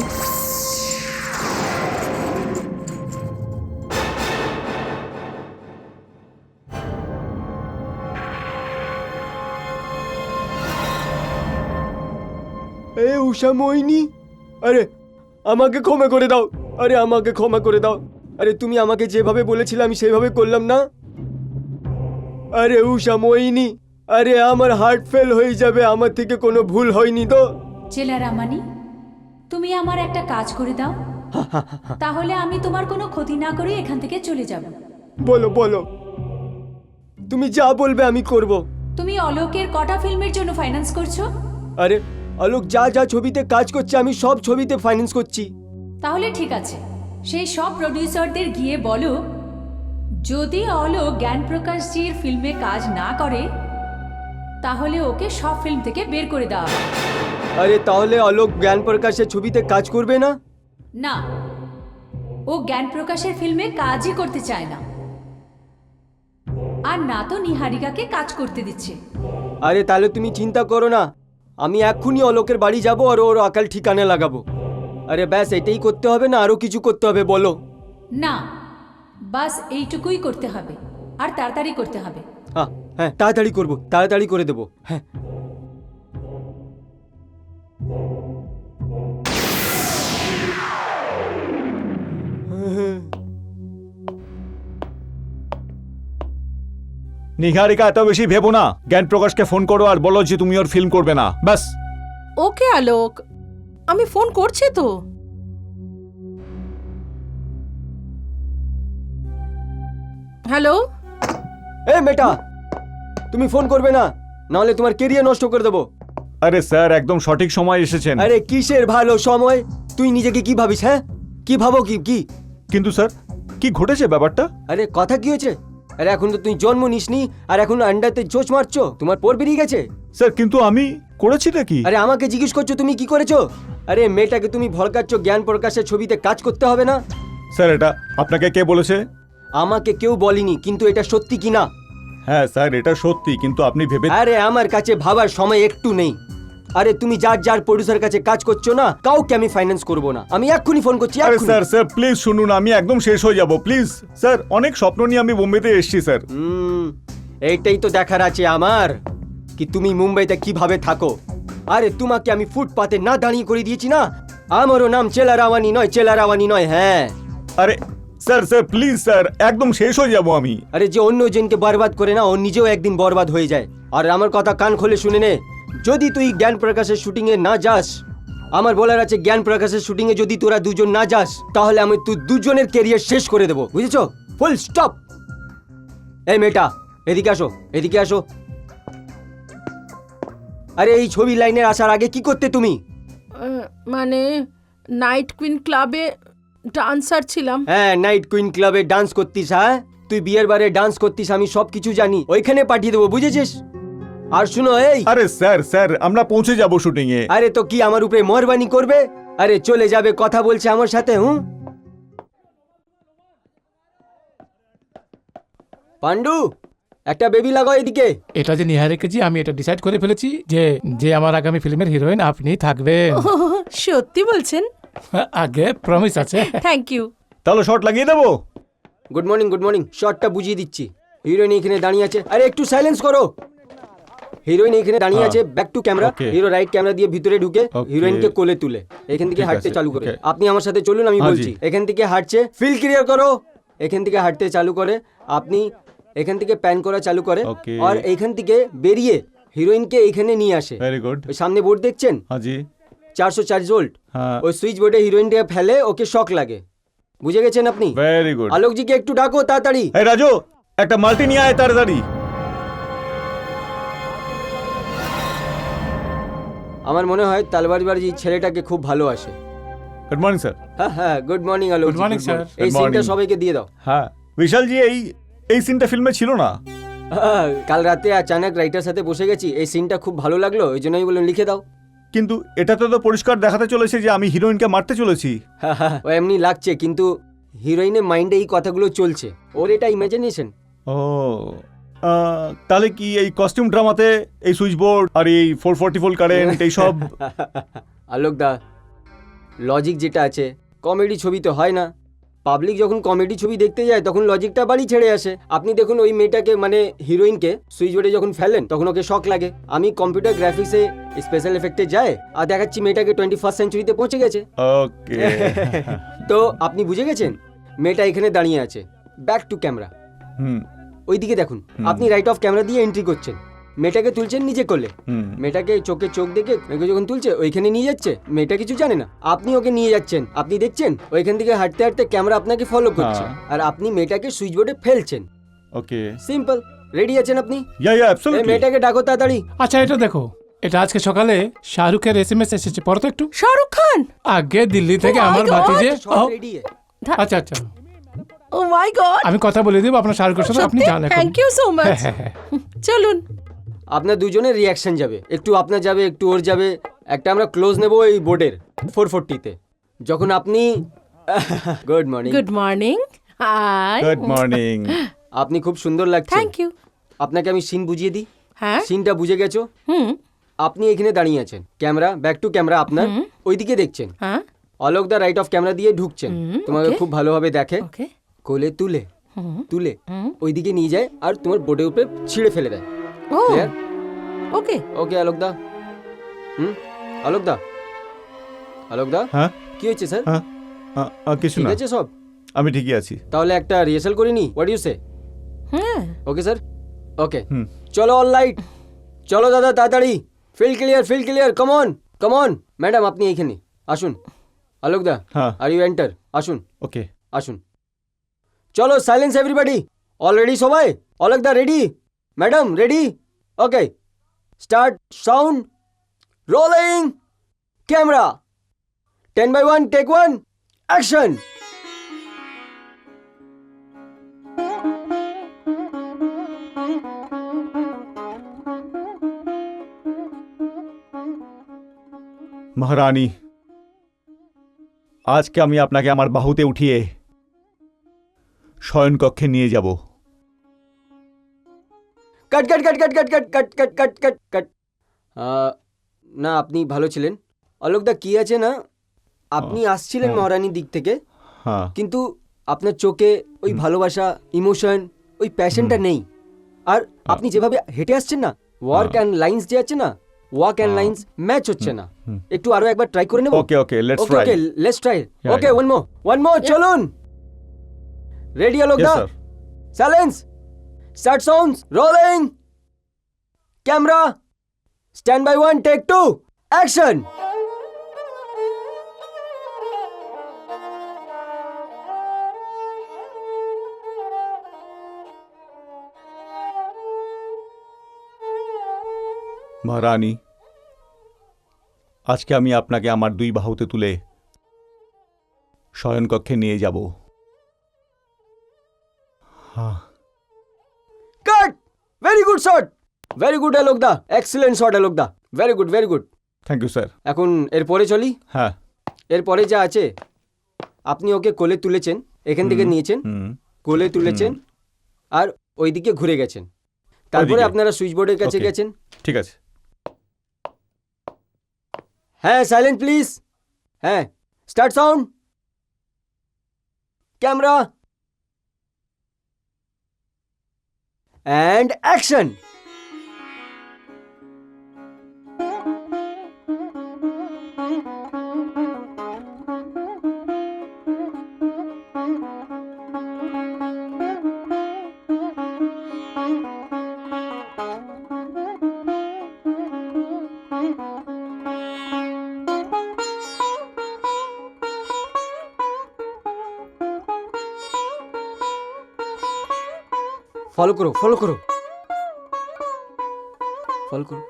এ উষা মোহিনী, আরে আমাকে ক্ষমা করে দাও, আরে আমাকে ক্ষমা করে দাও। আরে তুমি আমাকে যেভাবে বলেছিলে আমি সেভাবে করলাম না। আরে উষা মোহিনী, আরে আমার হার্ট ফেল হয়ে যাবে, আমার থেকে কোনো ভুল হয়নি তো। চেলারামানি, তুমি আমার একটা কাজ করে দাও, তাহলে আমি তোমার কোনো ক্ষতি না করে এখান থেকে চলে যাব। বলো বলো, তুমি যা বলবে আমি করব। তুমি অলোকের কটা ফিল্মের জন্য ফাইন্যান্স করছো? আরে আলোক যা যা ছবিতে কাজ করছে আমি সব ছবিতে ফাইন্যান্স করছি। তাহলে ঠিক আছে, সেই সব প্রডিউসারদের গিয়ে বলো, যদি অলোক জ্ঞানপ্রকাশজির ফিল্মে কাজ না করে তাহলে ওকে সব ফিল্ম থেকে বের করে দেওয়া হবে। আরে তাহলে আলোক জ্ঞান প্রকাশের ছবিতে কাজ করবে না? না, ও জ্ঞানপ্রকাশের ফিল্মে কাজই করতে চায় না, আর না তো নিহারিকাকে কাজ করতে দিচ্ছে। আরে তাহলে তুমি চিন্তা করো না, আমি এক্ষুনি অলোকের বাড়ি যাব আর ওর আকাল ঠিকানা লাগাবো। আরে ব্যাস এটাই করতে হবে না আরো কিছু করতে হবে বলো? না, বাস এইটুকুই করতে হবে, আর তাড়াতাড়ি করতে হবে। হ্যাঁ হ্যাঁ, তাড়াতাড়ি করবো, তাড়াতাড়ি করে দেবো। হ্যাঁ নিহারিকা এত বেশি ভেবো না, জ্ঞান প্রকাশকে ফোন করো আর বলো যে তুমি ওর ফিল্ম করবে না, ব্যাস। ওকে আলোক, আমি ফোন করছি তো। হ্যালো, এ মেটা, তুমি ফোন করবে না, নাহলে তোমার কেরিয়ার নষ্ট করে দেবো। আরে স্যার একদম সঠিক সময় এসেছেন। আরে কিসের ভালো সময়? তুই নিজেকে কি ভাবিস? হ্যাঁ কি ভাবো কি কি? কিন্তু স্যার কি ঘটেছে ব্যাপারটা? আরে কথা কি হয়েছে? আরে এখন তো তুই জন্ম নিসনি আর এখন আন্ডাতে চোচ মারছো, তোমার পর বেরিয়ে গেছে। স্যার কিন্তু আমি করেছিটা কি? আরে আমাকে জিজ্ঞেস করছো তুমি কি করেছো? আরে মেয়েটাকে তুমি ভড়কাচ্ছ জ্ঞান প্রকাশের ছবিতে কাজ করতে হবে না। স্যার এটা আপনাকে কে বলেছে? আমাকে কেউ বলেনি, কিন্তু এটা সত্যি কি না? হ্যাঁ স্যার এটা সত্যি, কিন্তু আপনি ভেবে আরে আমার কাছে ভাবার সময় একটু নেই। আরে তুমি যার যার প্রডিউসার কাছে কাজ করছো না, কাউকে আমি ফাইন্যান্স করব না। আমি এক্ষুনি ফোন করছি। আরে এক্ষুনি। স্যার স্যার প্লিজ শুনুন, আমি একদম শেষ হয়ে যাব প্লিজ। স্যার অনেক স্বপ্ন নিয়ে আমি বোম্বেতে এসেছি স্যার। এইটাই তো দেখার আছে আমার, কি তুমি মুম্বাইতে কিভাবে থাকো। আরে তোমাকে আমি ফুটপাতে না দাঁড়িয়ে করে দিয়েছি না। আমারও নাম চেলারাওয়ানি নয়, চেলারাওয়ানি নয়। হ্যাঁ আরে স্যার স্যার প্লিজ স্যার, একদম শেষ হয়ে যাব আমি। আরে যে অন্য জনকে বরবাদ করে না, ও নিজেও একদিন বরবাদ হয়ে যায়। আর আমার কথা কান খুলে শুনে নে, যদি তুই জ্ঞান প্রকাশের শুটিং এ না যাস, আমার বলার আছে জ্ঞান প্রকাশের শুটিং এ যদি তোরা দুজন না যাস, তাহলে আমি তুই দুজনের ক্যারিয়ার শেষ করে দেবো, বুঝেছো? Full stop. এই মেয়েটা এদিকে আসো, এদিকে আসো। আরে এই ছবি লাইনের আসার আগে কি করতে তুমি? মানে নাইট কুইন ক্লাবে ডান্সার ছিলাম। হ্যাঁ নাইট কুইন ক্লাবে ডান্স করতিস। হ্যাঁ তুই বিয়ের বারে ডান্স করতিস, আমি সব কিছু জানি। ওইখানে পাঠিয়ে দেবো, বুঝেছিস? আর শুনো এই, আরে স্যার স্যার আমরা পৌঁছে যাব শুটিং এ। আরে তো কি আমার উপরে মেহরবানি করবে? আরে চলে যাবে, কথা বলছে আমার সাথে। পান্ডু একটা বেবি লাগাও এদিকে। এটা যে নিহারিকাজি, আমি এটা ডিসাইড করে ফেলেছি যে যে আমার আগামী ফিল্মের হিরোইন আপনি থাকবেন। সত্যি বলছেন? আগে প্রমিস আছে। Thank you. তাহলে শর্ট লাগিয়ে দেবো। Good morning, good morning. শর্টটা বুঝিয়ে দিচ্ছি। হিরোইন এখানে দাঁড়িয়ে আছে। আরে একটু সাইলেন্স করো। হিরোইন এখানে দাঁড়িয়ে আছে, back to camera. Okay. Hero right camera দিয়ে ভিতরে ঢুকে Okay. হিরোইনকে কোলে তুলে এখান থেকে ঠিক হাঁটতে আছে, চালু করে। okay. আপনি আমার সাথে চলুন, আমি হ্যাঁ, বলছি। জি। এখান থেকে হাঁটছে, ফিল ক্লিয়ার করো। এখান থেকে হাঁটতে চালু করে আপনি এখান থেকে প্যান করা চালু করে, Okay. আর এখান থেকে বেরিয়ে হিরোইনকে এখানে নিয়ে আসে। Very good. ওই সামনে বোর্ড দেখছেন, হ্যাঁ জি। 404 ভোল্ট। হ্যাঁ ওই সুইচ বোর্ডে হিরোইনকে ফেলে ওকে শক লাগে। বুঝে গেছেন আপনি? Very good. আলোকজিকে একটু ডাকো তাড়াতাড়ি। এই রাজু একটা মাল্টি নিয়ে আয় তাড়াতাড়ি। আমার মনে হয় তালবাড়ি ছেলেটাকে খুব ভালোবাসে। Good morning sir. হ্যাঁ হ্যাঁ, গুড মর্নিং আলোক। Good morning, sir. এই Good সিনটা morning. সবাইকে দিয়ে দাও। হ্যাঁ বিশাল জি, এই সিনটা ফিল্মে ছিল না। কাল রাতে আচানক রাইটার সাথে বসে গেছি, এই সিনটা খুব ভালো লাগলো, এই জন্যই বললাম লিখে দাও। কিন্তু এটাতে তো পরিষ্কার দেখাতে চলেছে যে আমি হিরোইনকে মারতে চলেছি। ও এমনি লাগছে, কিন্তু হিরোইনের মাইন্ডে এই কথাগুলো চলছে, ওর এটা ইমাজিনেশন। ও তাহলে কি এই কস্টিউম ড্রামাতে এই সুইচ বোর্ড আর এই 440 ভোল্ট কারেন্ট এই সব? আলোক দা, লজিক যেটা আছে কমেডি ছবি তো হয় না, পাবলিক যখন কমেডি ছবি দেখতে যায় তখন লজিকটা বাড়ি ছেড়ে আসে। আপনি দেখুন ওই মেয়েটাকে মানে হিরোইনকে সুইচ বোর্ডে যখন ফেলেন তখন ওকে শক লাগে। আমি কম্পিউটার গ্রাফিক্সে স্পেশাল এফেক্টে যায় আর দেখাচ্ছি মেয়েটাকে 21st সেঞ্চুরিতে পৌঁছে গেছে। ওকে তো আপনি বুঝে গেছেন মেয়েটা এখানে দাঁড়িয়ে আছে। ব্যাক টু ক্যামেরা, হুম ওইদিকে দেখুন। আপনি রাইট অফ ক্যামেরা দিয়ে এন্ট্রি করছেন, মেয়েটাকে তুলছেন নিজে করলে, হুম মেয়েটাকে চোখে চোখ দেখে মেয়েকে যখন তুলছে ওইখানে নিয়ে যাচ্ছে, মেয়েটা কিছু জানে না, আপনি ওকে নিয়ে যাচ্ছেন, আপনি দেখছেন ওইখান থেকে হাঁটতে হাঁটতে ক্যামেরা আপনাকে ফলো করছে আর আপনি মেয়েটাকে সুইচ বোর্ডে ফেলছেন। Okay simple. রেডি আছেন আপনি? ইয়া এই অ্যাবসলিউটলি মেয়েটাকে ডাকো তাড়াতাড়ি। আচ্ছা এটা দেখো, এটা আজকে সকালে শাহরুখের SMS এসেছে, পড়ো তো একটু। শাহরুখ খান, আগে দিল্লি থেকে Oh my আমার God! ভাতিজে সব রেডি। আচ্ছা আচ্ছা, ও মাই গড, আমি কথা বলে দিব আপনার শাহরুখের সাথে, আপনি জান এখন। Thank you so much. হ্যাঁ, হ্যাঁ, চলুন। আপনার দুজনের রিয়াকশন যাবে, একটু আপনার যাবে একটু ওর যাবে। একটা আমরা ক্লোজ নেব এই বোর্ডের 440-তে। যখন আপনি good morning, good morning. Hi, good morning আপনি খুব সুন্দর লাগছে। Thank you. আপনাকে আমি সিন বুঝিয়ে দিই। হ্যাঁ, সিনটা বুঝে গেছো? হুম, আপনি এখানে দাঁড়িয়ে আছেন, ক্যামেরা ব্যাক টু ক্যামেরা আপনার ওইদিকে দেখছেন, হ্যাঁ, অলোক দা রাইট অফ ক্যামেরা দিয়ে ঢুকছেন, তোমাকে okay. খুব ভালোভাবে দেখে, ওকে, কোলে তুলে তুলে ওইদিকে নিয়ে যায় আর তোমার বোর্ডের উপরে ছিঁড়ে ফেলে দেয়। ও Clear? ওকে, ওকে আলোক দা। আলোক দা, আলোক দা, হ্যাঁ কি হয়েছে স্যার? হ্যাঁ কিছু ঠিক না, আছে সব? আমি ঠিকই আছি। তাহলে একটা রিহার্সাল করে নি, হোয়াট ইউ সে? হ্যাঁ, ওকে স্যার, ওকে। হুম চলো অল লাইট, চলো দাদা তাড়াতাড়ি, feel clear, come on. Madam আপনি এইখানে আসুন। আলোক দা, হ্যাঁ আর ইউ এন্টার, আসুন ওকে আসুন। চলো সাইলেন্স এভরিবডি, অলরেডি সবাই? অলোক দা ready, madam ready, okay start, sound rolling, camera 10/1 take 1 action. মহারানী, আজকে আমি আপনাকে আমার বাহুতে উঠিয়ে শয়নকক্ষে নিয়ে যাব। কাট কাট কাট কাট কাট কাট কাট কাট কাট কাট কাট। না আপনি ভালো ছিলেন। অলোক দা কি আছে না, আপনি আসছিলেন মহারানীর দিক থেকে, হ্যাঁ কিন্তু আপনার চোখে ওই ভালোবাসা, ইমোশন, ওই প্যাশনটা নেই। আর আপনি যেভাবে হেঁটে আসছেন না, ওয়ার্ক অ্যান্ড লাইন্স যে আছে না, ওয়াক অ্যান্ড লাইন্স ম্যাচ হচ্ছে না। একটু আরো একবার ট্রাই করে নেব? Okay okay let's okay try. Okay let's try. Yeah, okay yeah. One more চলুন। রেডি অলোক ইয়েস দা? Sir. Silence, start sounds rolling, camera stand by 1 take 2 action. মহারানী, আজকে আমি আপনাকে আমার দুই বাহুতে তুলে শয়নকক্ষে নিয়ে যাব। হ্যাঁ cut, very good shot, very good Alok দা, এক্সিলেন্ট শট অলোক দা, very good very good. Thank you sir. এখন এরপরে চলি। হ্যাঁ এরপরে যা আছে, আপনি ওকে কোলে তুলেছেন, এখান থেকে নিয়েছেন, হুম কোলে তুলেছেন আর ওইদিকে ঘুরে গেছেন, তারপরে ওইদিকে। আপনারা সুইচ বোর্ডের কাছে Okay. গেছেন। ঠিক আছে। হ্যাঁ সাইলেন্ট প্লিজ, হ্যাঁ start sound, camera and action. Follow করো ফলো করো ফলো করো।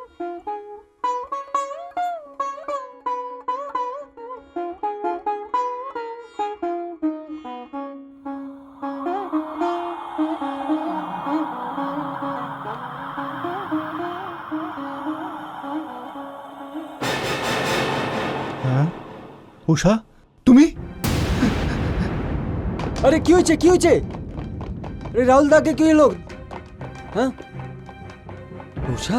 হ্যাঁ উষা, তুমি? আরে কি হয়েছে কি হয়েছে? আরে রাহুল দাকে কি হলো? হ্যাঁ উষা,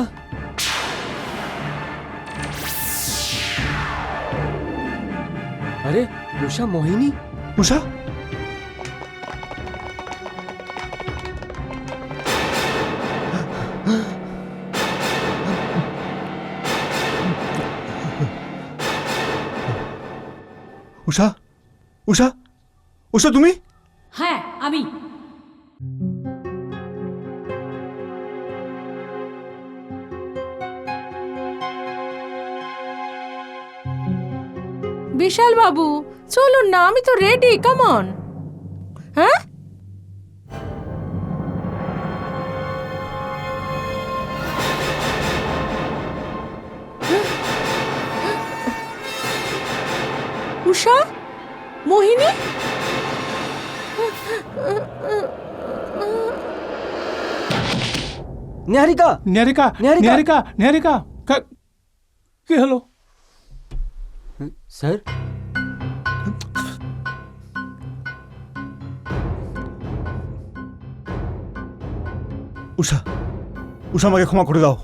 আরে উষা মোহিনী, উষা উষা উষা উষা তুমি? হ্যাঁ আমি। বিশাল বাবু চলুন না, আমি তো রেডি, কাম অন। হ্যাঁ উষা, মোহিনী, নিহারিকা নিহারিকা নিহারিকা! নিহারিকা নিহারিকা কি হলো? স্যার উষা উষা আমাকে ক্ষমা করে দাও।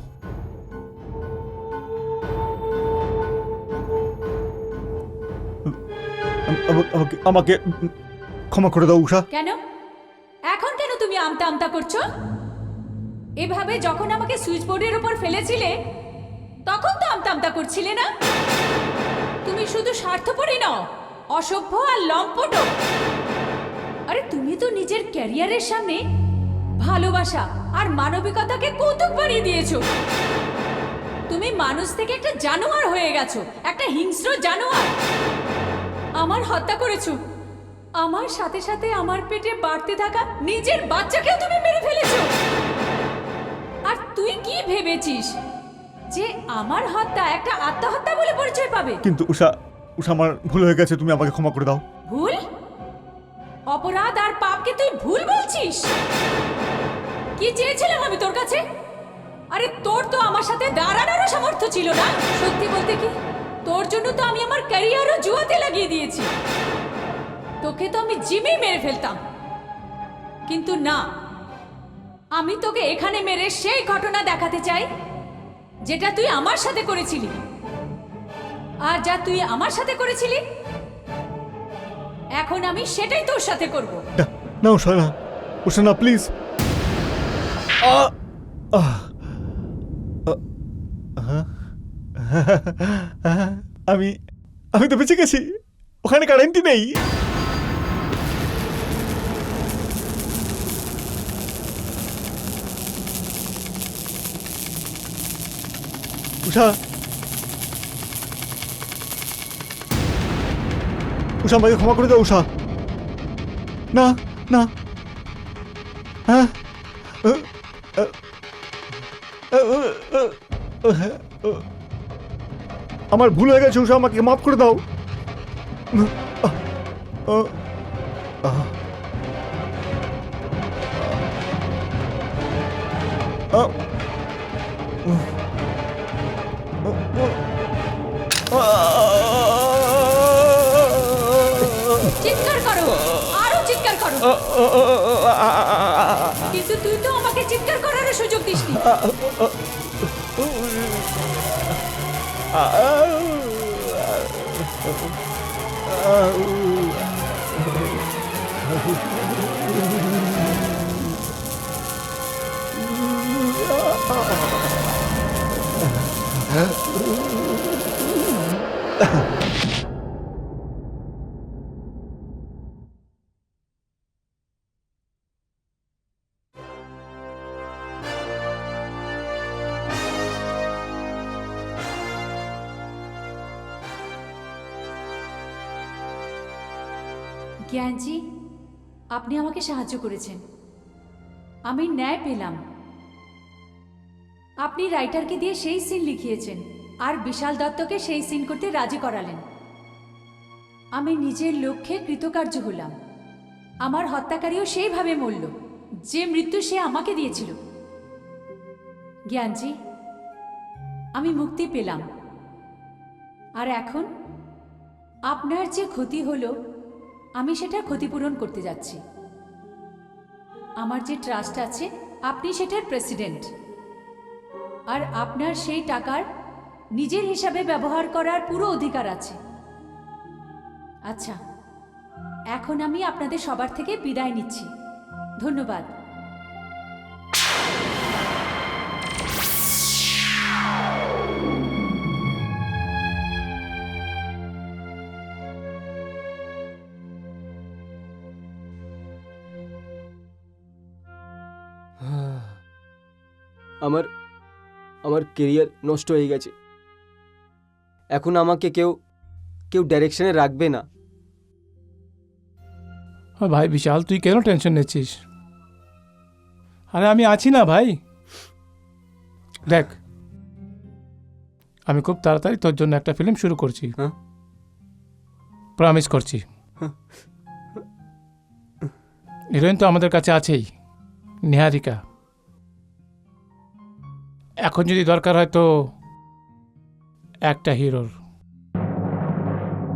আমাকে আমাকে ক্ষমা করে দাও উষা। কেন এখন কেন তুমি আমতা আমতা করছো? এভাবে যখন আমাকে সুইচ বোর্ডের উপর ফেলেছিলে তখন তো আমতা আমতা করছিলে না? তুমি শুধু স্বার্থপরই নও, অসভ্য আর লম্পটও। আরে তুমি তো নিজের ক্যারিয়ারের সামনে ভালোবাসা আর মানবিকতাকে কৌতুক বাড়িয়ে দিয়েছো। তুমি মানুষ থেকে একটা জানোয়ার হয়ে গেছো, একটা হিংস্র জানোয়ার। আমার হত্যা করেছো, আমার সাথে সাথে আমার পেটে বাড়তে থাকা নিজের বাচ্চাকেও তুমি মেরে ফেলেছো। আর তুই কি ভেবেছিস যে আমার হত্যা একটা আত্মহত্যা বলে পরিচয় পাবে? কিন্তু উষা উষা আমার ভুল হয়ে গেছে, তুমি আমাকে ক্ষমা করে দাও। ভুল? অপরাধ আর পাপকে তুই ভুল বলছিস? কি চেয়েছিলাম আমি তোর কাছে? আরে তোর তো আমার সাথে দাঁড়ানোরও সামর্থ্য ছিল না। সত্যি বলতে কি, তোর জন্য তো আমি আমার ক্যারিয়ারও জুয়াতে লাগিয়ে দিয়েছি। তোকে তো আমি জিমেই মেরে ফেলতাম, কিন্তু না, আমি তোকে এখানে মেরে সেই ঘটনা দেখাতে চাই যেটা তুই আমার সাথে করেছিলি। আর যা তুই আমার সাথে করেছিলি এখন আমি সেটাই তোর সাথে করব। না না উষা, না উষা, না প্লিজ। আমি আমি তো বেঁচে গেছি, ওখানে কারেন্টই নেই। উষা উষা আমাকে ক্ষমা করে দাও উষা। না না, হ্যাঁ, আমার ভুল হয়ে গেছে উষা, আমাকে মাফ করে দাও। চিৎকার করো, আরো চিৎকার করো। কিন্তু তুই তো আমাকে চিৎকার করার সুযোগ দিসনি। জ্ঞানজি, আপনি আমাকে সাহায্য করেছেন, আমি ন্যায় পেলাম। আপনি রাইটারকে দিয়ে সেই সিন লিখিয়েছেন আর বিশাল দত্তকে সেই সিন করতে রাজি করালেন। আমি নিজের লক্ষ্যে কৃতকার্য হলাম। আমার হত্যাকারীও সেইভাবে মরল যে মৃত্যু সে আমাকে দিয়েছিল। জ্ঞানজি, আমি মুক্তি পেলাম। আর এখন আপনার যে ক্ষতি হলো আমি সেটা ক্ষতিপূরণ করতে যাচ্ছি। আমার যে ট্রাস্ট আছে আপনি সেটার প্রেসিডেন্ট, আর আপনার সেই টাকার নিজের হিসাবে ব্যবহার করার পুরো অধিকার আছে। আচ্ছা, এখন আমি আপনাদের সবার থেকে বিদায় নিচ্ছি। ধন্যবাদ। আমার আমার কেরিয়ার নষ্ট হয়ে গেছে। এখন আমাকে কেউ কেউ ডাইরেকশনে রাখবে না। ভাই বিশাল, তুই কেন টেনশন নিচ্ছিস? আরে আমি আছি না ভাই। দেখ, আমি খুব তাড়াতাড়ি তোর জন্য একটা ফিল্ম শুরু করছি, হ্যাঁ? প্রমিস করছি। হিরোইন তো আমাদের কাছে আছেই, নিহারিকা। এখন যদি দরকার হয় তো একটা হিরোর,